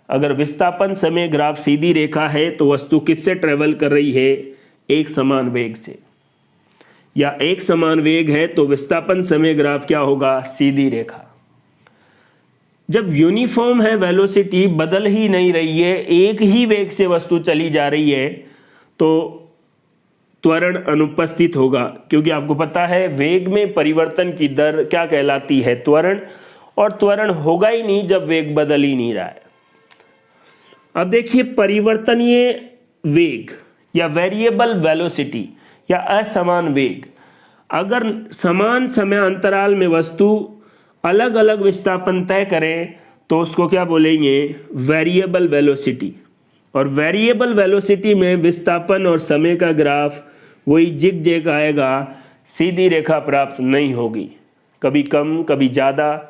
अगर विस्थापन समय ग्राफ सीधी रेखा है तो वस्तु किससे ट्रेवल कर रही है, एक समान वेग से। या एक समान वेग है तो विस्थापन समय ग्राफ क्या होगा, सीधी रेखा। जब यूनिफॉर्म है, वेलोसिटी बदल ही नहीं रही है, एक ही वेग से वस्तु चली जा रही है, तो त्वरण अनुपस्थित होगा, क्योंकि आपको पता है वेग में परिवर्तन की दर क्या कहलाती है, त्वरण। और त्वरण होगा ही नहीं जब वेग बदल ही नहीं रहा है। अब देखिए, परिवर्तनीय वेग या वेरिएबल वेलोसिटी या असमान वेग, अगर समान समय अंतराल में वस्तु अलग अलग विस्थापन तय करें तो उसको क्या बोलेंगे, वेरिएबल वेलोसिटी। और वेरिएबल वेलोसिटी में विस्थापन और समय का ग्राफ वही जिगजैग आएगा, सीधी रेखा प्राप्त नहीं होगी, कभी कम कभी ज़्यादा।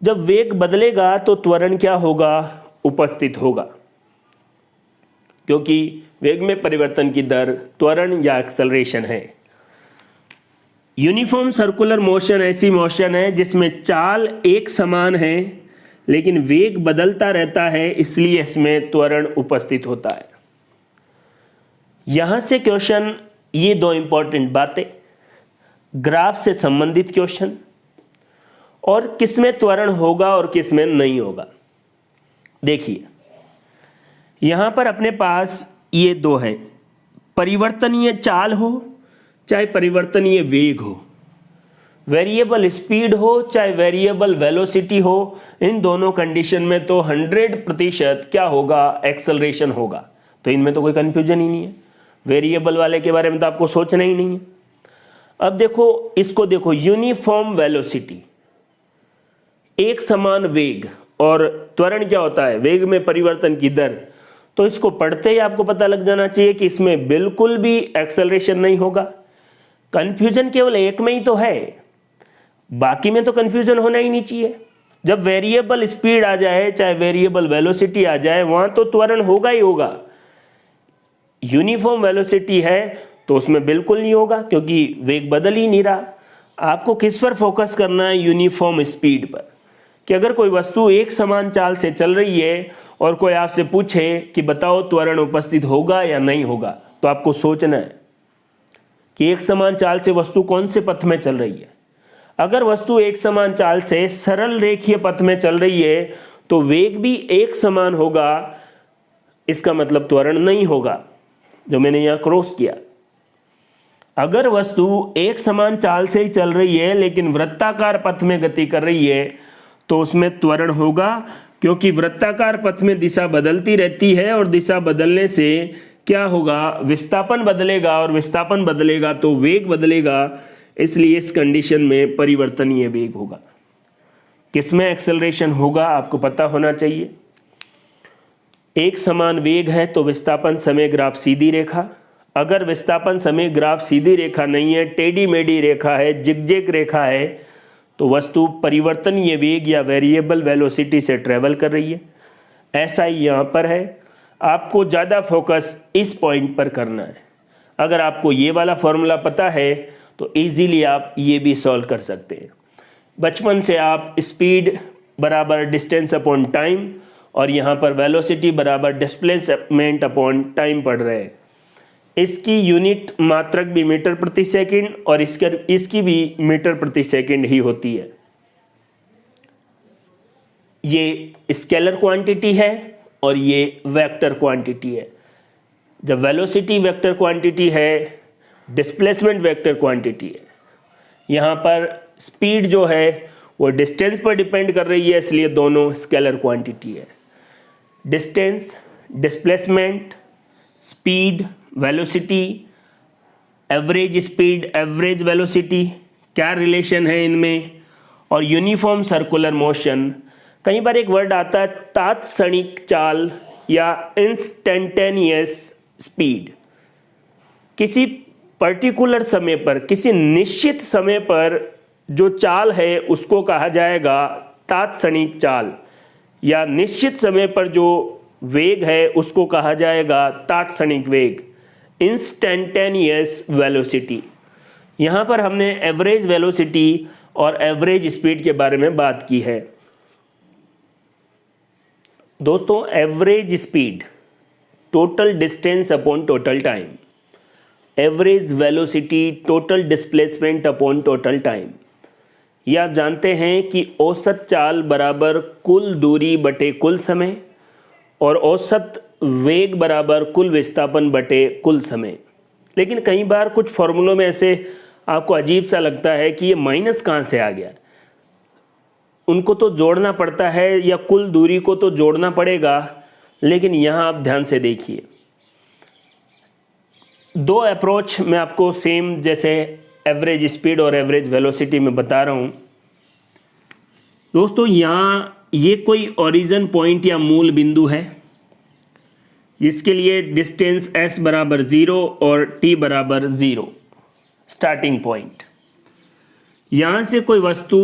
जब वेग बदलेगा तो त्वरण क्या होगा, उपस्थित होगा, क्योंकि वेग में परिवर्तन की दर त्वरण या एक्सेलरेशन है। यूनिफॉर्म सर्कुलर मोशन ऐसी मोशन है जिसमें चाल एक समान है लेकिन वेग बदलता रहता है, इसलिए इसमें त्वरण उपस्थित होता है। यहां से क्वेश्चन, ये 2 इंपॉर्टेंट बातें, ग्राफ से संबंधित क्वेश्चन और किसमें त्वरण होगा और किसमें नहीं होगा। देखिए, यहां पर अपने पास ये 2 है, परिवर्तनीय चाल हो चाहे परिवर्तनीय वेग हो, वेरिएबल स्पीड हो चाहे वेरिएबल वेलोसिटी हो, इन दोनों कंडीशन में तो 100% क्या होगा, एक्सेलरेशन होगा। तो इनमें तो कोई कंफ्यूजन ही नहीं है, वेरिएबल वाले के बारे में तो आपको सोचना ही नहीं है। अब देखो, इसको देखो, यूनिफॉर्म वेलोसिटी, एक समान वेग, और त्वरण क्या होता है, वेग में परिवर्तन की दर। तो इसको पढ़ते ही आपको पता लग जाना चाहिए कि इसमें बिल्कुल भी एक्सेलरेशन नहीं होगा। कंफ्यूजन केवल एक में ही तो है, बाकी में तो कंफ्यूजन होना ही नहीं चाहिए। जब वेरिएबल स्पीड आ जाए, चाहे वेरिएबल वेलोसिटी आ जाए, वहां तो त्वरण होगा ही होगा। यूनिफॉर्म वेलोसिटी है तो उसमें बिल्कुल नहीं होगा, क्योंकि वेग बदल ही नहीं रहा। आपको किस पर फोकस करना है? यूनिफॉर्म स्पीड पर। कि अगर कोई वस्तु एक समान चाल से चल रही है और कोई आपसे पूछे कि बताओ त्वरण उपस्थित होगा या नहीं होगा, तो आपको सोचना है कि एक समान चाल से वस्तु कौन से पथ में चल रही है। अगर वस्तु एक समान चाल से सरल रेखीय पथ में चल रही है तो वेग भी एक समान होगा, इसका मतलब त्वरण नहीं होगा, जो मैंने यहां क्रॉस किया। अगर वस्तु एक समान चाल से ही चल रही है लेकिन वृत्ताकार पथ में गति कर रही है तो उसमें त्वरण होगा, क्योंकि वृत्ताकार पथ में दिशा बदलती रहती है और दिशा बदलने से क्या होगा? विस्थापन बदलेगा, और विस्थापन बदलेगा तो वेग बदलेगा। इसलिए इस कंडीशन में परिवर्तनीय वेग होगा। किसमें एक्सेलरेशन होगा आपको पता होना चाहिए। एक समान वेग है तो विस्थापन समय ग्राफ सीधी रेखा। अगर विस्थापन समय ग्राफ सीधी रेखा नहीं है, टेढ़ी मेढ़ी रेखा है, जिगजैग रेखा है, तो वस्तु परिवर्तनीय वेग या वेरिएबल वेलोसिटी से ट्रेवल कर रही है। ऐसा ही यहाँ पर है। आपको ज़्यादा फोकस इस पॉइंट पर करना है। अगर आपको ये वाला फॉर्मूला पता है तो इजीली आप ये भी सॉल्व कर सकते हैं। बचपन से आप स्पीड बराबर डिस्टेंस अपॉन टाइम और यहाँ पर वेलोसिटी बराबर डिस्प्लेसमेंट अपॉन टाइम पढ़ रहे हैं। इसकी यूनिट मात्रक भी मीटर प्रति सेकंड और इसकी भी मीटर प्रति सेकंड ही होती है। ये स्केलर क्वांटिटी है और ये वेक्टर क्वांटिटी है। जब वेलोसिटी वेक्टर क्वांटिटी है, डिस्प्लेसमेंट वेक्टर क्वांटिटी है। यहाँ पर स्पीड जो है वो डिस्टेंस पर डिपेंड कर रही है, इसलिए दोनों स्केलर क्वांटिटी है। Distance, displacement, speed, velocity, average speed, average velocity, क्या रिलेशन है इनमें। और यूनिफॉर्म सर्कुलर मोशन, कई बार एक वर्ड आता है तात्क्षणिक चाल या इंस्टेंटेनियस स्पीड। किसी पर्टिकुलर समय पर, किसी निश्चित समय पर जो चाल है उसको कहा जाएगा तात्क्षणिक चाल, या निश्चित समय पर जो वेग है उसको कहा जाएगा तात्क्षणिक वेग, इंस्टेंटेनियस वेलोसिटी। यहाँ पर हमने एवरेज वेलोसिटी और एवरेज स्पीड के बारे में बात की है। दोस्तों, average speed total distance upon total time, average velocity total displacement upon total time. ये आप जानते हैं कि औसत चाल बराबर कुल दूरी बटे कुल समय और औसत वेग बराबर कुल विस्थापन बटे कुल समय। लेकिन कई बार कुछ फॉर्मूलों में ऐसे आपको अजीब सा लगता है कि ये माइनस कहाँ से आ गया। उनको तो जोड़ना पड़ता है, या कुल दूरी को तो जोड़ना पड़ेगा, लेकिन यहाँ आप ध्यान से देखिए। दो अप्रोच मैं आपको सेम जैसे एवरेज स्पीड और एवरेज वेलोसिटी में बता रहा हूँ। दोस्तों, यहाँ ये कोई ओरिजिन पॉइंट या मूल बिंदु है जिसके लिए डिस्टेंस s बराबर 0 और t बराबर 0 स्टार्टिंग पॉइंट। यहाँ से कोई वस्तु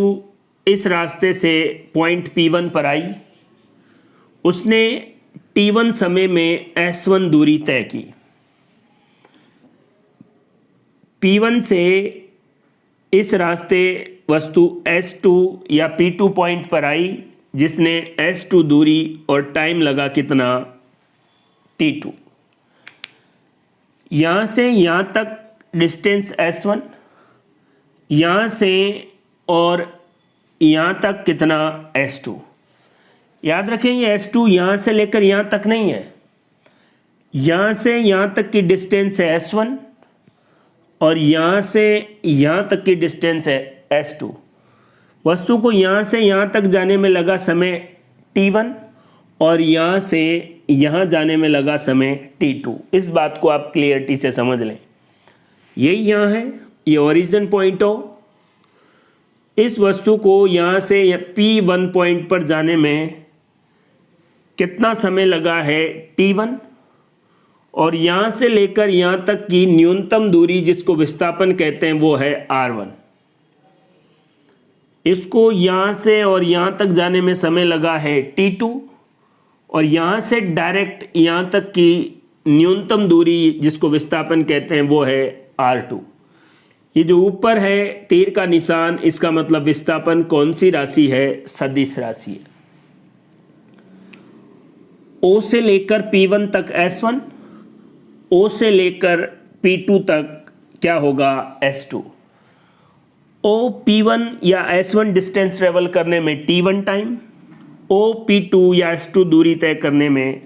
इस रास्ते से पॉइंट P1 पर आई, उसने T1 समय में S1 दूरी तय की। P1 से इस रास्ते वस्तु S2 या P2 पॉइंट पर आई जिसने S2 दूरी और टाइम लगा कितना? T2। यहाँ से यहाँ तक डिस्टेंस S1, यहाँ से और यहाँ तक कितना? S2। याद रखें ये S2 यहाँ से लेकर यहाँ तक नहीं है, यहाँ से यहाँ तक की डिस्टेंस है S1 और यहाँ से यहाँ तक की डिस्टेंस है S2। वस्तु को यहाँ से यहाँ तक जाने में लगा समय T1 और यहाँ से यहाँ जाने में लगा समय T2। इस बात को आप क्लियरिटी से समझ लें। यही यहाँ है, ये ओरिजिन पॉइंट हो। इस वस्तु को यहाँ से P1 पॉइंट पर जाने में कितना समय लगा है t1, और यहाँ से लेकर यहाँ तक की न्यूनतम दूरी जिसको विस्थापन कहते हैं वो है r1। इसको यहाँ से और यहाँ तक जाने में समय लगा है t2, और यहाँ से डायरेक्ट यहाँ तक की न्यूनतम दूरी जिसको विस्थापन कहते हैं वो है r2। ये जो ऊपर है तीर का निशान, इसका मतलब विस्थापन कौन सी राशि है? सदिश राशि है। O से लेकर P1 तक S1, O से लेकर P2 तक क्या होगा? S2। O P1 या S1 डिस्टेंस ट्रेवल करने में T1 टाइम, O P2 या S2 दूरी तय करने में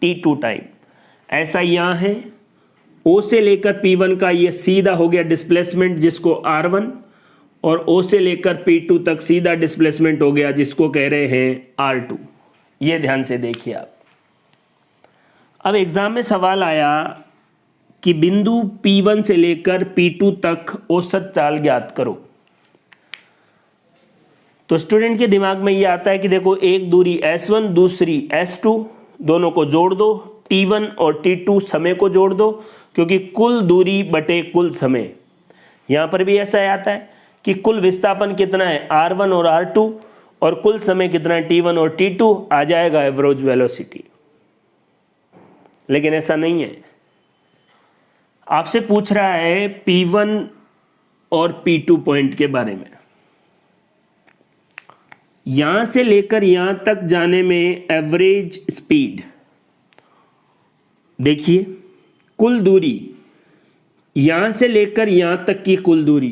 T2 टाइम। ऐसा यहाँ है, O से लेकर P1 का ये सीधा हो गया डिस्प्लेसमेंट जिसको R1, और O से लेकर P2 तक सीधा डिस्प्लेसमेंट हो गया जिसको कह रहे हैं R2। ये ध्यान से देखिए आप। अब एग्जाम में सवाल आया कि बिंदु P1 से लेकर P2 तक औसत चाल ज्ञात करो। तो स्टूडेंट के दिमाग में ये आता है कि देखो एक दूरी S1 दूसरी S2, दोनों को जोड़ दो, T1 और T2 समय को जोड़ दो, क्योंकि कुल दूरी बटे कुल समय। यहाँ पर भी ऐसा आता है कि कुल विस्थापन कितना है R1 और R2, और कुल समय कितना है T1 और T2, आ जाएगा एवरेज वेलोसिटी। लेकिन ऐसा नहीं है, आपसे पूछ रहा है P1 और P2 पॉइंट के बारे में। यहां से लेकर यहां तक जाने में एवरेज स्पीड, देखिए कुल दूरी यहां से लेकर यहां तक की कुल दूरी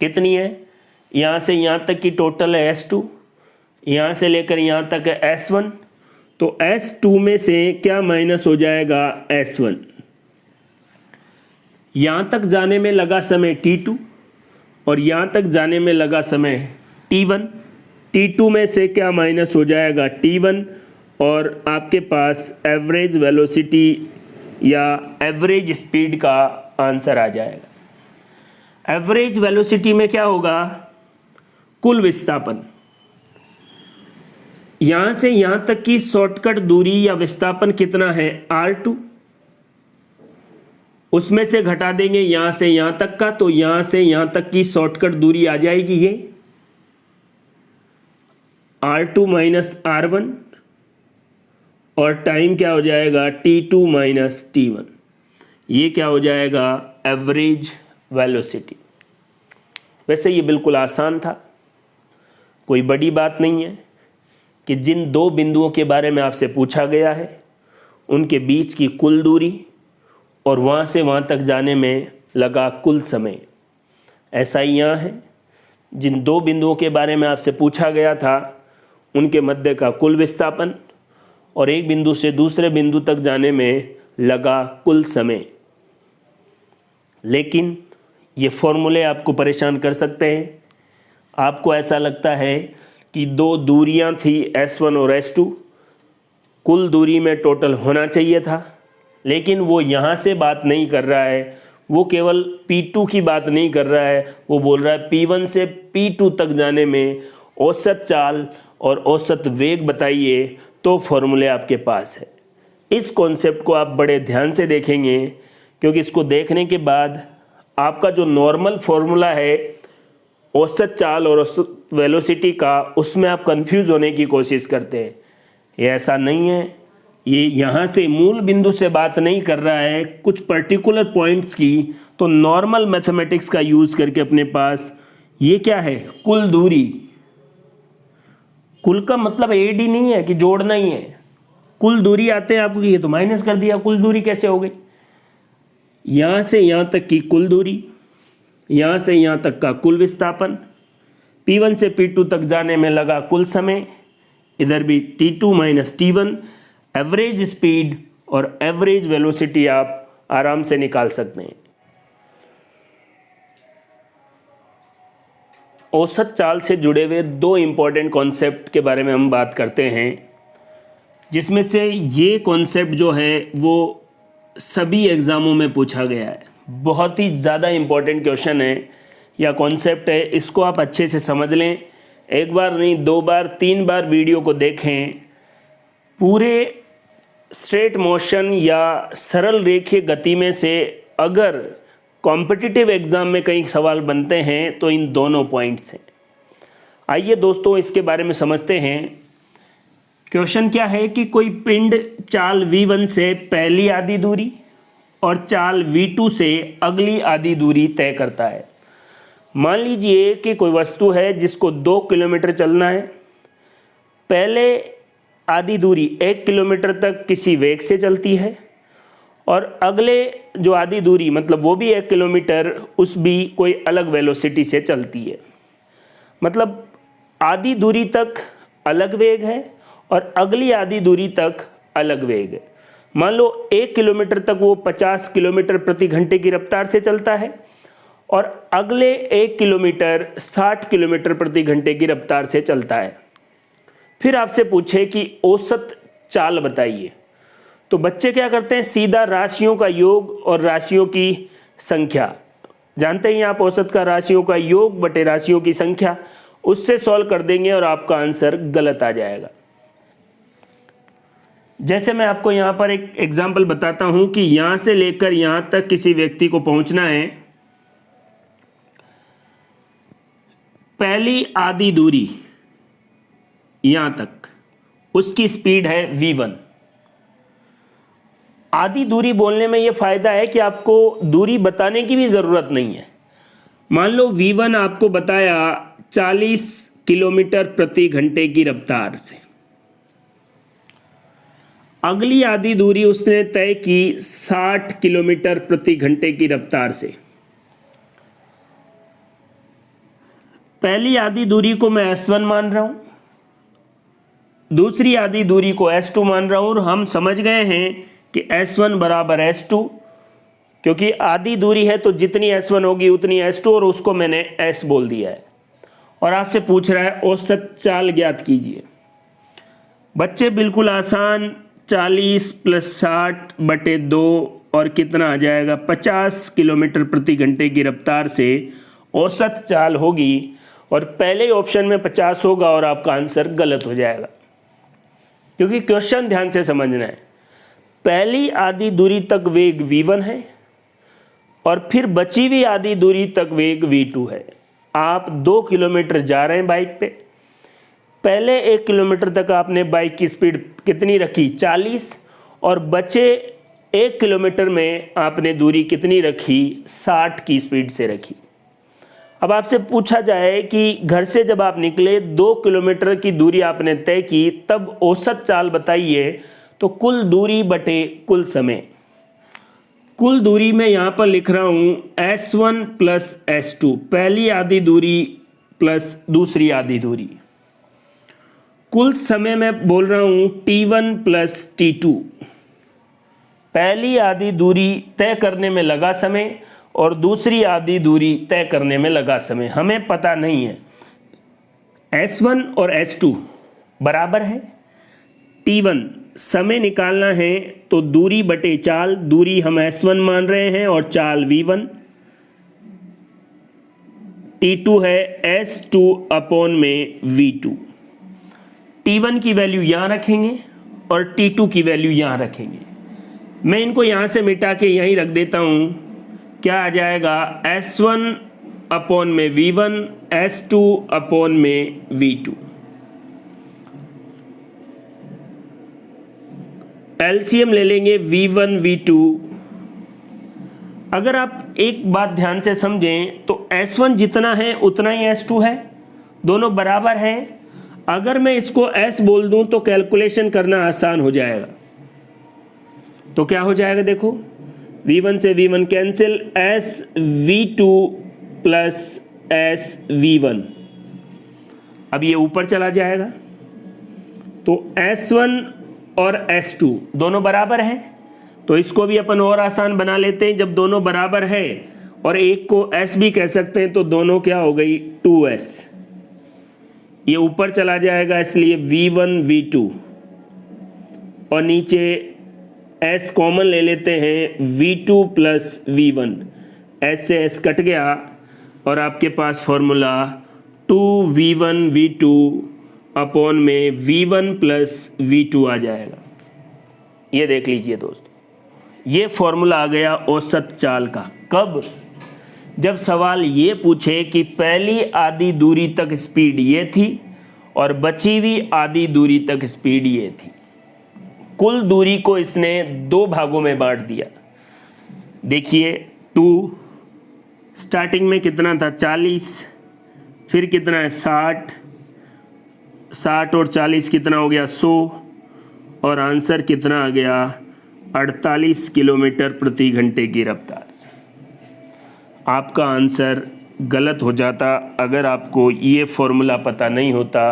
कितनी है? यहां से यहां तक की टोटल है S2, यहां से लेकर यहां तक है S1, तो S2 में से क्या माइनस हो जाएगा? S1। यहां तक जाने में लगा समय T2, और यहां तक जाने में लगा समय T1। T2 में से क्या माइनस हो जाएगा? T1, और आपके पास एवरेज वेलोसिटी या एवरेज स्पीड का आंसर आ जाएगा। एवरेज वेलोसिटी में क्या होगा? कुल विस्थापन। यहां से यहां तक की शॉर्टकट दूरी या विस्थापन कितना है? R2। उसमें से घटा देंगे यहां से यहां तक का, तो यहां से यहां तक की शॉर्टकट दूरी आ जाएगी ये R2 माइनस R1, और टाइम क्या हो जाएगा? T2 minus T1। ये क्या हो जाएगा? Average velocity. वैसे ये बिल्कुल आसान था, कोई बड़ी बात नहीं है कि जिन दो बिंदुओं के बारे में आपसे पूछा गया है उनके बीच की कुल दूरी और वहाँ से वहाँ तक जाने में लगा कुल समय। ऐसा ही यहाँ है, जिन दो बिंदुओं के बारे में आपसे पूछा गया था उनके मध्य का कुल विस्थापन और एक बिंदु से दूसरे बिंदु तक जाने में लगा कुल समय। लेकिन ये फॉर्मूले आपको परेशान कर सकते हैं। आपको ऐसा लगता है कि दो दूरियां थी S1 और S2, कुल दूरी में टोटल होना चाहिए था, लेकिन वो यहाँ से बात नहीं कर रहा है, वो केवल P2 की बात नहीं कर रहा है, वो बोल रहा है P1 से P2 तक जाने में औसत चाल और औसत वेग बताइए, तो फॉर्मूले आपके पास है। इस कॉन्सेप्ट को आप बड़े ध्यान से देखेंगे, क्योंकि इसको देखने के बाद आपका जो नॉर्मल फॉर्मूला है औसत चाल और औसत वेलोसिटी का, उसमें आप कंफ्यूज होने की कोशिश करते हैं। ये ऐसा नहीं है, ये यहाँ से मूल बिंदु से बात नहीं कर रहा है, कुछ पर्टिकुलर पॉइंट्स की। तो नॉर्मल मैथमेटिक्स का यूज़ करके अपने पास ये क्या है? कुल दूरी। कुल का मतलब एडी नहीं है कि जोड़ना ही है, कुल दूरी आते हैं आपको, ये तो माइनस कर दिया, कुल दूरी कैसे हो गई? यहाँ से यहाँ तक की कुल दूरी, यहाँ से यहाँ तक का कुल विस्थापन, P1 से P2 तक जाने में लगा कुल समय, इधर भी T2 minus T1, average speed और एवरेज वेलोसिटी आप आराम से निकाल सकते हैं। औसत चाल से जुड़े हुए दो इम्पॉर्टेंट कॉन्सेप्ट के बारे में हम बात करते हैं, जिसमें से ये कॉन्सेप्ट जो है वो सभी एग्ज़ामों में पूछा गया है। बहुत ही ज़्यादा इम्पॉर्टेंट क्वेश्चन है या कॉन्सेप्ट है, इसको आप अच्छे से समझ लें। एक बार नहीं, दो बार, तीन बार वीडियो को देखें, पूरे स्ट्रेट मोशन या सरल रेखीय गति में से अगर कॉम्पिटिटिव एग्ज़ाम में कई सवाल बनते हैं तो इन दोनों पॉइंट्स हैं। आइए दोस्तों इसके बारे में समझते हैं। क्वेश्चन क्या है कि कोई पिंड चाल v1 से पहली आधी दूरी और चाल v2 से अगली आधी दूरी तय करता है। मान लीजिए कि कोई वस्तु है जिसको 2 किलोमीटर चलना है। पहले आधी दूरी 1 किलोमीटर तक किसी वेग से चलती है और अगले जो आधी दूरी मतलब वो भी 1 किलोमीटर उस भी कोई अलग वेलोसिटी से चलती है। मतलब आधी दूरी तक अलग वेग है और अगली आधी दूरी तक अलग वेग है। मान लो 1 किलोमीटर तक वो 50 किलोमीटर प्रति घंटे की रफ्तार से चलता है और अगले 1 किलोमीटर 60 किलोमीटर प्रति घंटे की रफ्तार से चलता है। फिर आपसे पूछे कि औसत चाल बताइए, तो बच्चे क्या करते हैं, सीधा राशियों का योग और राशियों की संख्या, जानते हैं आप औसत का राशियों का योग बटे राशियों की संख्या, उससे सॉल्व कर देंगे और आपका आंसर गलत आ जाएगा। जैसे मैं आपको यहाँ पर एक एग्जाम्पल बताता हूँ कि यहाँ से लेकर यहाँ तक किसी व्यक्ति को पहुँचना है। पहली आधी दूरी यहाँ तक उसकी स्पीड है v1। आधी दूरी बोलने में ये फ़ायदा है कि आपको दूरी बताने की भी ज़रूरत नहीं है। मान लो v1 आपको बताया 40 किलोमीटर प्रति घंटे की रफ्तार से, अगली आधी दूरी उसने तय की 60 किलोमीटर प्रति घंटे की रफ्तार से। पहली आधी दूरी को मैं S1 मान रहा हूँ, दूसरी आधी दूरी को S2 मान रहा हूँ और हम समझ गए हैं कि S1 बराबर S2, क्योंकि आधी दूरी है तो जितनी S1 होगी उतनी S2 और उसको मैंने S बोल दिया है। और आपसे पूछ रहा है औसत चाल ज्ञात कीजिए। बच्चे बिल्कुल आसान, 40 + 60 बटे 2 और कितना आ जाएगा 50 किलोमीटर प्रति घंटे की रफ्तार से औसत चाल होगी और पहले ऑप्शन में 50 होगा और आपका आंसर गलत हो जाएगा। क्योंकि क्वेश्चन ध्यान से समझना है, पहली आधी दूरी तक वेग v1 है और फिर बची हुई आधी दूरी तक वेग v2 है। आप 2 किलोमीटर जा रहे हैं बाइक पे, पहले 1 किलोमीटर तक आपने बाइक की स्पीड कितनी रखी 40 और बचे 1 किलोमीटर में आपने दूरी कितनी रखी 60 की स्पीड से रखी। अब आपसे पूछा जाए कि घर से जब आप निकले 2 किलोमीटर की दूरी आपने तय की, तब औसत चाल बताइए, तो कुल दूरी बटे कुल समय। कुल दूरी में यहाँ पर लिख रहा हूँ S1 + S2, पहली आधी दूरी प्लस दूसरी आधी दूरी। कुल समय में बोल रहा हूँ T1 + T2, पहली आधी दूरी तय करने में लगा समय और दूसरी आधी दूरी तय करने में लगा समय। हमें पता नहीं है, S1 और S2 बराबर है, T1 समय निकालना है तो दूरी बटे चाल, दूरी हम S1 मान रहे हैं और चाल v1, T2 है S2 अपॉन में v2। T1 की वैल्यू यहाँ रखेंगे और T2 की वैल्यू यहाँ रखेंगे। मैं इनको यहाँ से मिटा के यहीं रख देता हूँ। क्या आ जाएगा S1 अपॉन में v1, S2 अपॉन में v2। एलसीएम ले लेंगे v1 v2। अगर आप एक बात ध्यान से समझें तो S1 जितना है उतना ही S2 है, दोनों बराबर हैं। अगर मैं इसको S बोल दूं तो कैलकुलेशन करना आसान हो जाएगा। तो क्या हो जाएगा, देखो v1 से v1 cancel, S v2 plus S v1। अब ये ऊपर चला जाएगा तो S1 और S2 दोनों बराबर हैं, तो इसको भी अपन और आसान बना लेते हैं। जब दोनों बराबर है और एक को S भी कह सकते हैं तो दोनों क्या हो गई 2S। ये ऊपर चला जाएगा इसलिए v1 v2 और नीचे S कॉमन ले लेते हैं v2 प्लस v1। S से S कट गया और आपके पास फॉर्मूला 2v1 v2 अपॉन में v1 प्लस v2 आ जाएगा। ये देख लीजिए दोस्तों, ये फॉर्मूला आ गया औसत चाल का। कब? जब सवाल ये पूछे कि पहली आधी दूरी तक स्पीड ये थी और बची हुई आधी दूरी तक स्पीड ये थी। कुल दूरी को इसने दो भागों में बांट दिया। देखिए 2, स्टार्टिंग में कितना था 40, फिर कितना है 60, 60 और 40 कितना हो गया 100, और आंसर कितना आ गया 48 किलोमीटर प्रति घंटे की रफ्तार। आपका आंसर गलत हो जाता अगर आपको ये फॉर्मूला पता नहीं होता।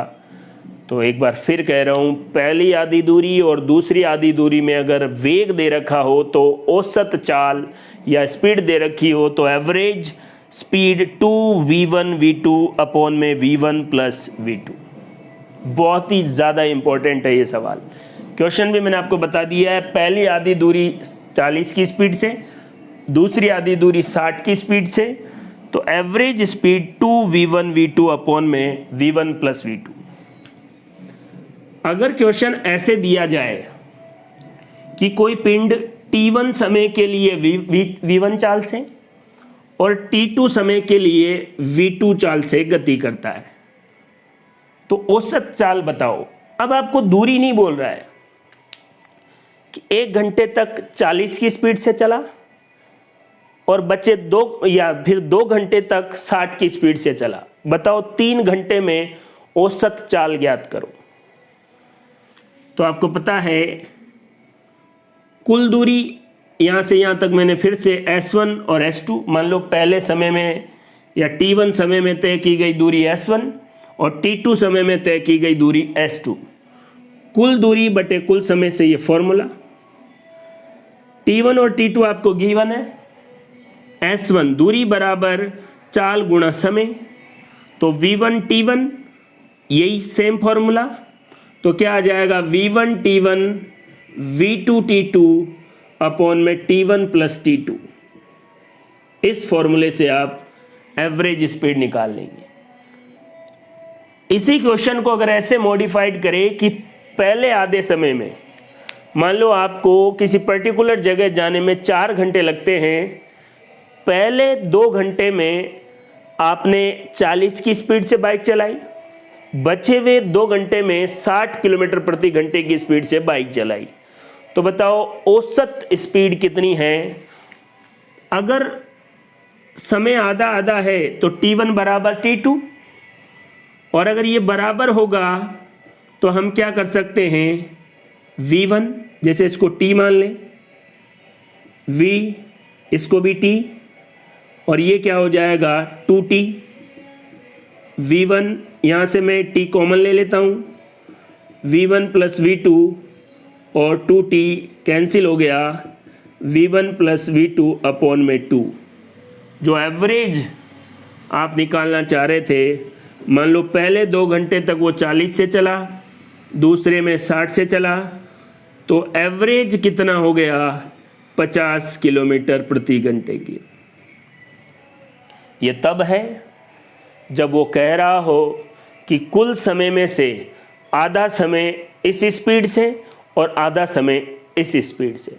तो एक बार फिर कह रहा हूँ, पहली आधी दूरी और दूसरी आधी दूरी में अगर वेग दे रखा हो तो औसत चाल या स्पीड दे रखी हो तो average speed 2v1 v2 upon में v1 प्लस v2। बहुत ही ज़्यादा इम्पोर्टेंट है ये सवाल। क्वेश्चन भी मैंने आपको बता दिया है। पहली आधी दूरी 40 की स्पीड से, दूसरी आधी दूरी 60 की स्पीड से, तो average speed 2v1 v2 upon में v1 प्लस v2। अगर क्वेश्चन ऐसे दिया जाए कि कोई पिंड t1 समय के लिए v1 चाल से और t2 समय के लिए v2 चाल से गति करता है, तो औसत चाल बताओ। अब आपको दूरी नहीं बोल रहा है कि 1 घंटे तक 40 की स्पीड से चला और बचे 2 या फिर 2 घंटे तक 60 की स्पीड से चला। बताओ 3 घंटे में औसत चाल ज्ञात करो। तो आपको पता है कुल दूरी यहाँ से यहाँ तक मैंने फिर से S1 और S2, मान लो पहले समय में या T1 समय में तय की गई दूरी S1 और T2 समय में तय की गई दूरी S2। कुल दूरी बटे कुल समय से ये फॉर्मूला। T1 और T2 आपको गिवन है। S1 दूरी बराबर चाल गुणा समय, तो V1 T1 यही सेम फॉर्मूला। तो क्या आ जाएगा V1 T1 V2 T2 upon में T1 प्लस T2। इस फॉर्मूले से आप एवरेज स्पीड निकाल लेंगे। इसी क्वेश्चन को अगर ऐसे मॉडिफाइड करें कि पहले आधे समय में, मान लो आपको किसी पर्टिकुलर जगह जाने में 4 घंटे लगते हैं, पहले 2 घंटे में आपने 40 की स्पीड से बाइक चलाई, बचे हुए 2 घंटे में 60 किलोमीटर प्रति घंटे की स्पीड से बाइक चलाई। तो बताओ औसत स्पीड कितनी है? अगर समय आधा आधा है तो T1 बराबर T2, और अगर ये बराबर होगा तो हम क्या कर सकते हैं, V1 जैसे इसको T मान लें, V इसको भी T, और ये क्या हो जाएगा 2T। V1 यहाँ से मैं T कॉमन ले लेता हूँ, V1 प्लस V2 और 2T कैंसिल हो गया, V1 प्लस V2 अपॉन में 2। जो एवरेज आप निकालना चाह रहे थे, मान लो पहले 2 घंटे तक वो 40 से चला, दूसरे में 60 से चला, तो एवरेज कितना हो गया 50 किलोमीटर प्रति घंटे की। ये तब है जब वो कह रहा हो कि कुल समय में से आधा समय इस स्पीड से और आधा समय इस स्पीड से।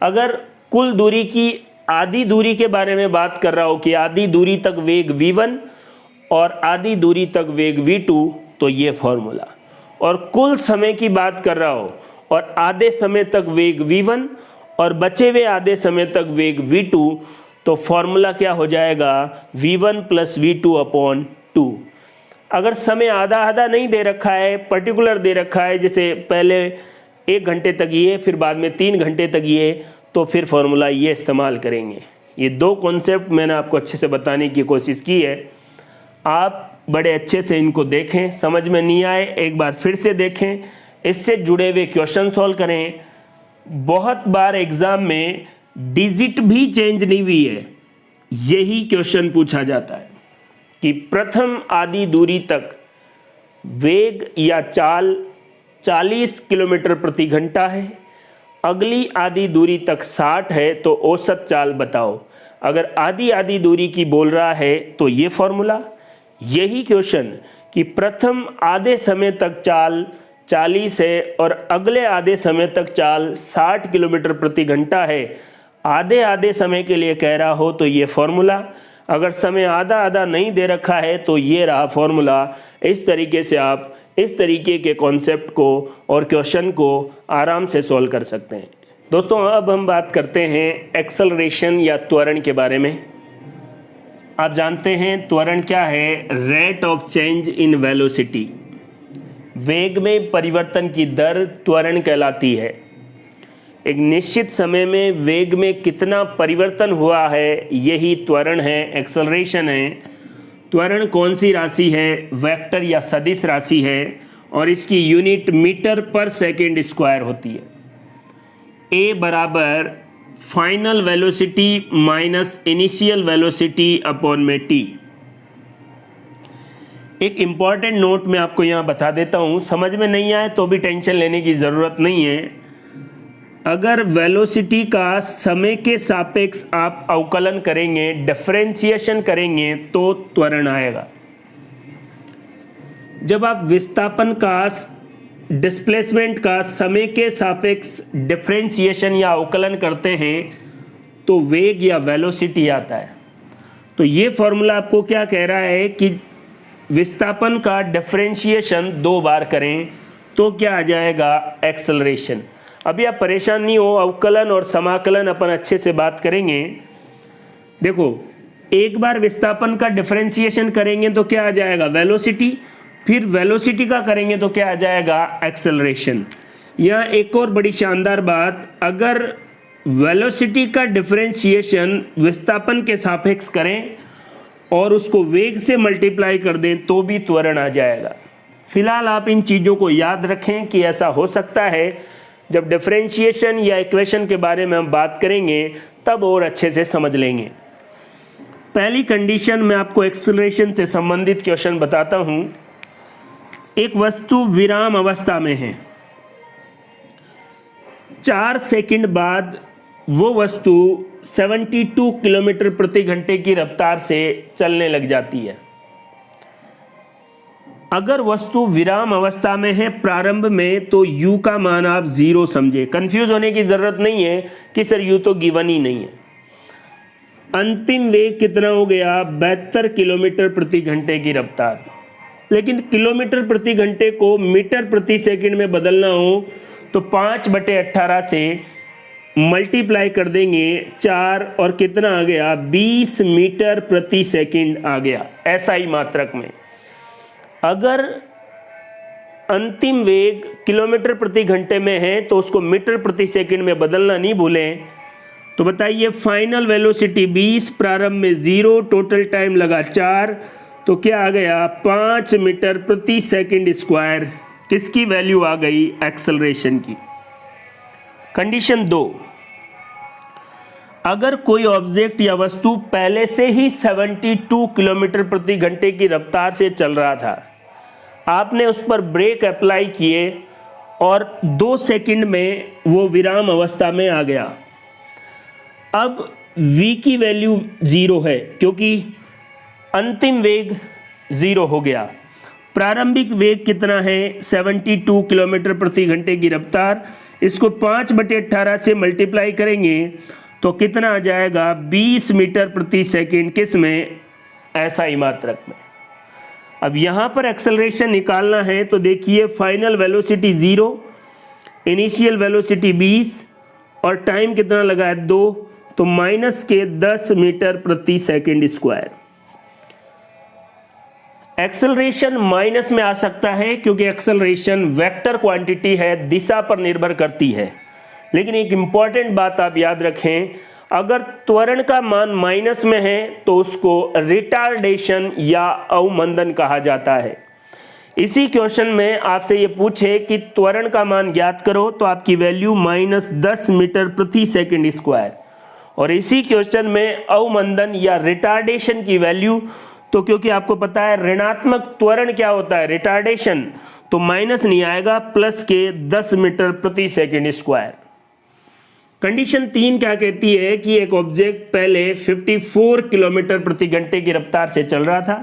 अगर कुल दूरी की आधी दूरी के बारे में बात कर रहा हो कि आधी दूरी तक वेग v1 और आधी दूरी तक वेग v2, तो ये फॉर्मूला। और कुल समय की बात कर रहा हो और आधे समय तक वेग v1 और बचे हुए आधे समय तक वेग v2, तो फॉर्मूला क्या हो जाएगा v1 प्लस v2 अपॉन 2। अगर समय आधा आधा नहीं दे रखा है, पर्टिकुलर दे रखा है, जैसे पहले 1 घंटे तक ये, फिर बाद में 3 घंटे तक ये, तो फिर फॉर्मूला ये इस्तेमाल करेंगे। ये 2 कॉन्सेप्ट मैंने आपको अच्छे से बताने की कोशिश की है। आप बड़े अच्छे से इनको देखें, समझ में नहीं आए एक बार फिर से देखें, इससे जुड़े हुए क्वेश्चन सॉल्व करें। बहुत बार एग्ज़ाम में डिजिट भी चेंज नहीं हुई है, यही क्वेश्चन पूछा जाता है कि प्रथम आधी दूरी तक वेग या चाल 40 किलोमीटर प्रति घंटा है, अगली आधी दूरी तक 60 है, तो औसत चाल बताओ। अगर आधी आधी दूरी की बोल रहा है तो ये फॉर्मूला, यही क्वेश्चन कि प्रथम आधे समय तक चाल 40 है और अगले आधे समय तक चाल 60 किलोमीटर प्रति घंटा है, आधे आधे समय के लिए कह रहा हो तो ये फॉर्मूला, अगर समय आधा आधा नहीं दे रखा है तो ये रहा फॉर्मूला। इस तरीके से आप इस तरीके के कॉन्सेप्ट को और क्वेश्चन को आराम से सॉल्व कर सकते हैं। दोस्तों अब हम बात करते हैं एक्सेलरेशन या त्वरण के बारे में। आप जानते हैं त्वरण क्या है? Rate of change in velocity, वेग में परिवर्तन की दर त्वरण कहलाती है। एक निश्चित समय में वेग में कितना परिवर्तन हुआ है यही त्वरण है, एक्सेलरेशन है। त्वरण कौन सी राशि है? वेक्टर या सदिश राशि है और इसकी यूनिट मीटर पर सेकेंड स्क्वायर होती है। ए बराबर final velocity minus initial velocity upon में टी। एक इम्पॉर्टेंट नोट मैं आपको यहाँ बता देता हूँ, समझ में नहीं आए तो भी टेंशन लेने की ज़रूरत नहीं है। अगर वेलोसिटी का समय के सापेक्ष आप अवकलन करेंगे, डिफरेंशिएशन करेंगे तो त्वरण आएगा। जब आप विस्थापन का, डिस्प्लेसमेंट का समय के सापेक्ष डिफरेंशिएशन या अवकलन करते हैं तो वेग या वेलोसिटी आता है। तो ये फॉर्मूला आपको क्या कह रहा है कि विस्थापन का डिफरेंशिएशन 2 बार करें तो क्या आ जाएगा? एक्सेलरेशन। अभी आप परेशान नहीं हो, अवकलन और समाकलन अपन अच्छे से बात करेंगे। देखो, एक बार विस्थापन का डिफरेंशिएशन करेंगे तो क्या आ जाएगा? वेलोसिटी। फिर वेलोसिटी का करेंगे तो क्या आ जाएगा? एक्सेलरेशन। यहाँ एक और बड़ी शानदार बात, अगर वेलोसिटी का डिफरेंशिएशन विस्थापन के सापेक्ष करें और उसको वेग से मल्टीप्लाई कर दें तो भी त्वरण आ जाएगा। फिलहाल आप इन चीज़ों को याद रखें कि ऐसा हो सकता है। जब डिफरेंशिएशन या इक्वेशन के बारे में हम बात करेंगे तब और अच्छे से समझ लेंगे। पहली कंडीशन मैं आपको एक्सेलरेशन से संबंधित क्वेश्चन बताता हूं। एक वस्तु विराम अवस्था में है, 4 सेकंड बाद वो वस्तु 72 किलोमीटर प्रति घंटे की रफ्तार से चलने लग जाती है। अगर वस्तु विराम अवस्था में है प्रारंभ में तो u का मान आप 0 समझे। कंफ्यूज होने की जरूरत नहीं है कि सर u तो गिवन ही नहीं है। अंतिम वेग कितना हो गया? 72 किलोमीटर प्रति घंटे की रफ्तार। लेकिन किलोमीटर प्रति घंटे को मीटर प्रति सेकंड में बदलना हो तो 5/18 से मल्टीप्लाई कर देंगे 4 और कितना आ गया? 20 मीटर प्रति सेकंड आ गया SI मात्रक में। अगर अंतिम वेग किलोमीटर प्रति घंटे में है तो उसको मीटर प्रति सेकंड में बदलना नहीं भूलें। तो बताइए, फाइनल वेलोसिटी 20, प्रारंभ में 0, टोटल टाइम लगा 4, तो क्या आ गया? 5 मीटर प्रति सेकंड स्क्वायर। किसकी वैल्यू आ गई? एक्सेलरेशन की। कंडीशन 2, अगर कोई ऑब्जेक्ट या वस्तु पहले से ही 72 किलोमीटर प्रति घंटे की रफ्तार से चल रहा था, आपने उस पर ब्रेक अप्लाई किए और 2 सेकंड में वो विराम अवस्था में आ गया। अब v की वैल्यू 0 है क्योंकि अंतिम वेग 0 हो गया। प्रारंभिक वेग कितना है? 72 किलोमीटर प्रति घंटे की रफ्तार। इसको 5/18 से मल्टीप्लाई करेंगे तो कितना आ जाएगा? 20 मीटर प्रति सेकंड। किस में? SI मात्रक में। अब यहाँ पर एक्सेलरेशन निकालना है तो देखिए, फाइनल वेलोसिटी 0, इनिशियल वेलोसिटी 20 और टाइम कितना लगा है? 2, तो माइनस के 10 मीटर प्रति सेकंड स्क्वायर। एक्सेलरेशन माइनस में आ सकता है क्योंकि एक्सेलरेशन वेक्टर क्वांटिटी है, दिशा पर निर्भर करती है। लेकिन एक इंपॉर्टेंट बात आप याद रखें, अगर त्वरण का मान माइनस में है तो उसको रिटार्डेशन या अवमंदन कहा जाता है। इसी क्वेश्चन में आपसे ये पूछे कि त्वरण का मान ज्ञात करो तो आपकी वैल्यू -10 मीटर प्रति सेकंड स्क्वायर, और इसी क्वेश्चन में अवमंदन या रिटार्डेशन की वैल्यू, तो क्योंकि आपको पता है ऋणात्मक त्वरण क्या होता है? रिटार्डेशन, तो माइनस नहीं आएगा, प्लस के 10 मीटर प्रति सेकंड स्क्वायर। कंडीशन 3 क्या कहती है कि एक ऑब्जेक्ट पहले 54 किलोमीटर प्रति घंटे की रफ्तार से चल रहा था,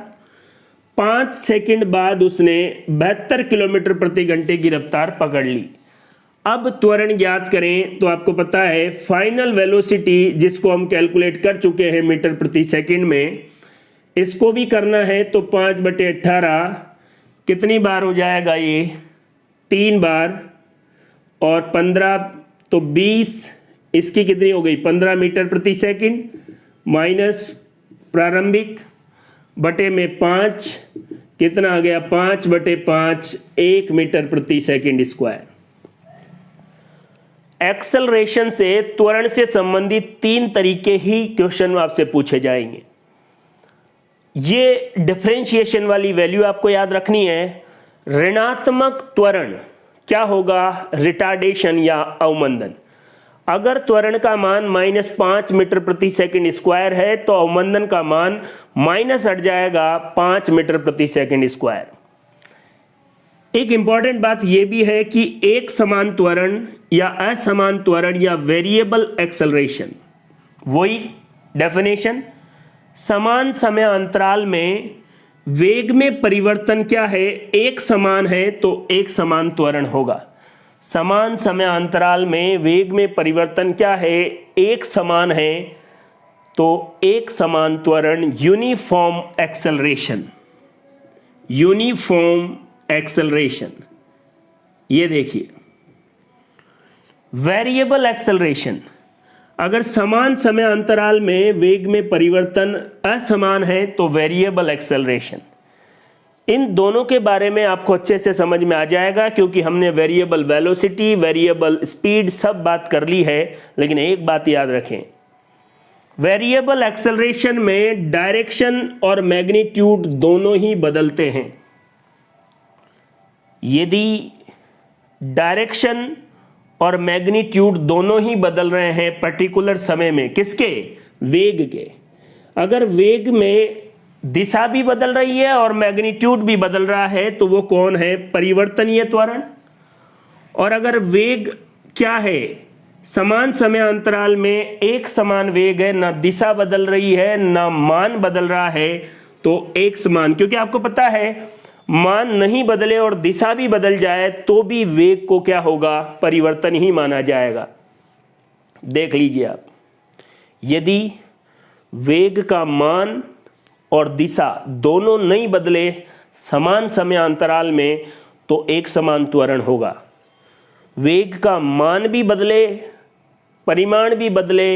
5 सेकंड बाद उसने 72 किलोमीटर प्रति घंटे की रफ्तार पकड़ ली। अब त्वरण ज्ञात करें तो आपको पता है फाइनल वेलोसिटी जिसको हम कैलकुलेट कर चुके हैं मीटर प्रति सेकंड में, इसको भी करना है तो 5/18 कितनी बार हो जाएगा ये 3 बार, और 15 तो 20, इसकी कितनी हो गई 15 मीटर प्रति सेकंड माइनस प्रारंभिक बटे में 5, कितना आ गया 5/5 1 मीटर प्रति सेकंड स्क्वायर। एक्सेलरेशन से त्वरण से संबंधित 3 तरीके ही क्वेश्चन में आपसे पूछे जाएंगे। ये डिफरेंशिएशन वाली वैल्यू आपको याद रखनी है। ऋणात्मक त्वरण क्या होगा, रिटार्डेशन या अवमंदन। अगर त्वरण का मान -5 मीटर प्रति सेकंड स्क्वायर है तो अवमंदन का मान माइनस हट जाएगा 5 मीटर प्रति सेकंड स्क्वायर। एक इंपॉर्टेंट बात यह भी है कि एक समान त्वरण या असमान त्वरण या वेरिएबल एक्सेलरेशन, वही डेफिनेशन, समान समय अंतराल में वेग में परिवर्तन क्या है, एक समान है तो एक समान त्वरण होगा। समान समय अंतराल में वेग में परिवर्तन क्या है, एक समान है तो एक समान त्वरण, यूनिफॉर्म एक्सेलरेशन। यूनिफॉर्म एक्सेलरेशन, ये देखिए वेरिएबल एक्सेलरेशन, अगर समान समय अंतराल में वेग में परिवर्तन असमान है तो वेरिएबल एक्सेलरेशन। इन दोनों के बारे में आपको अच्छे से समझ में आ जाएगा क्योंकि हमने वेरिएबल वेलोसिटी, वेरिएबल स्पीड सब बात कर ली है। लेकिन एक बात याद रखें, वेरिएबल एक्सेलरेशन में डायरेक्शन और मैग्नीट्यूड दोनों ही बदलते हैं। यदि डायरेक्शन और मैग्नीट्यूड दोनों ही बदल रहे हैं पर्टिकुलर समय में, किसके, वेग के, अगर वेग में दिशा भी बदल रही है और मैग्नीट्यूड भी बदल रहा है तो वो कौन है, परिवर्तनीय त्वरण। और अगर वेग क्या है, समान समय अंतराल में एक समान वेग है, ना दिशा बदल रही है ना मान बदल रहा है, तो एक समान, क्योंकि आपको पता है मान नहीं बदले और दिशा भी बदल जाए तो भी वेग को क्या होगा, परिवर्तन ही माना जाएगा। देख लीजिए आप, यदि वेग का मान और दिशा दोनों नहीं बदले समान समय अंतराल में तो एक समान त्वरण होगा। वेग का मान भी बदले, परिमाण भी बदले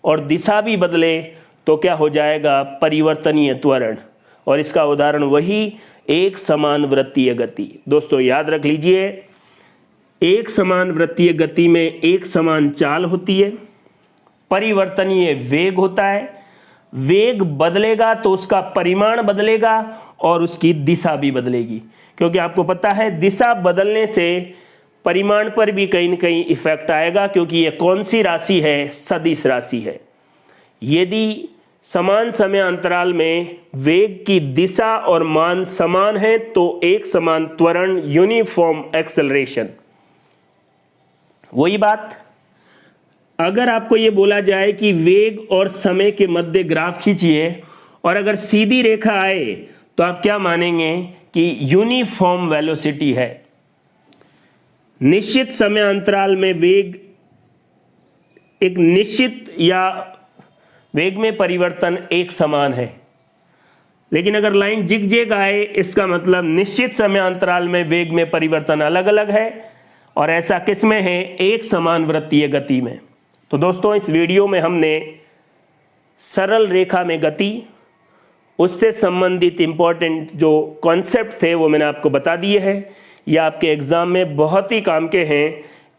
और दिशा भी बदले तो क्या हो जाएगा, परिवर्तनीय त्वरण। और इसका उदाहरण वही एक समान वृत्तीय गति। दोस्तों याद रख लीजिए, एक समान वृत्तीय गति में एक समान चाल होती है, परिवर्तनीय वेग होता है। वेग बदलेगा तो उसका परिमाण बदलेगा और उसकी दिशा भी बदलेगी, क्योंकि आपको पता है दिशा बदलने से परिमाण पर भी कहीं न कहीं इफेक्ट आएगा, क्योंकि ये कौन सी राशि है, सदिश राशि है। यदि समान समय अंतराल में वेग की दिशा और मान समान है तो एक समान त्वरण, यूनिफॉर्म एक्सेलरेशन। वही बात अगर आपको ये बोला जाए कि वेग और समय के मध्य ग्राफ खींचिए और अगर सीधी रेखा आए तो आप क्या मानेंगे कि यूनिफॉर्म वेलोसिटी है। निश्चित समय अंतराल में वेग एक निश्चित या वेग में परिवर्तन एक समान है, लेकिन अगर लाइन जिग-जैग आए इसका मतलब निश्चित समय अंतराल में वेग में परिवर्तन अलग अलग है, और ऐसा किसमें है, एक समान वृत्तीय गति में। तो दोस्तों इस वीडियो में हमने सरल रेखा में गति, उससे संबंधित इंपॉर्टेंट जो कॉन्सेप्ट थे वो मैंने आपको बता दिए हैं। ये आपके एग्जाम में बहुत ही काम के हैं।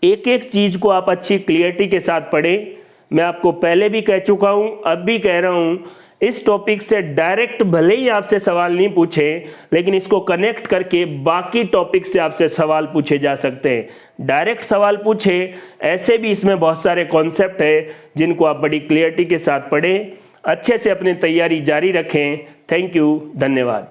एक एक चीज़ को आप अच्छी क्लियरिटी के साथ पढ़ें। मैं आपको पहले भी कह चुका हूं, अब भी कह रहा हूं, इस टॉपिक से डायरेक्ट भले ही आपसे सवाल नहीं पूछे, लेकिन इसको कनेक्ट करके बाकी टॉपिक से आपसे सवाल पूछे जा सकते हैं। डायरेक्ट सवाल पूछे, ऐसे भी इसमें बहुत सारे कॉन्सेप्ट है जिनको आप बड़ी क्लियरिटी के साथ पढ़ें। अच्छे से अपनी तैयारी जारी रखें। थैंक यू, धन्यवाद।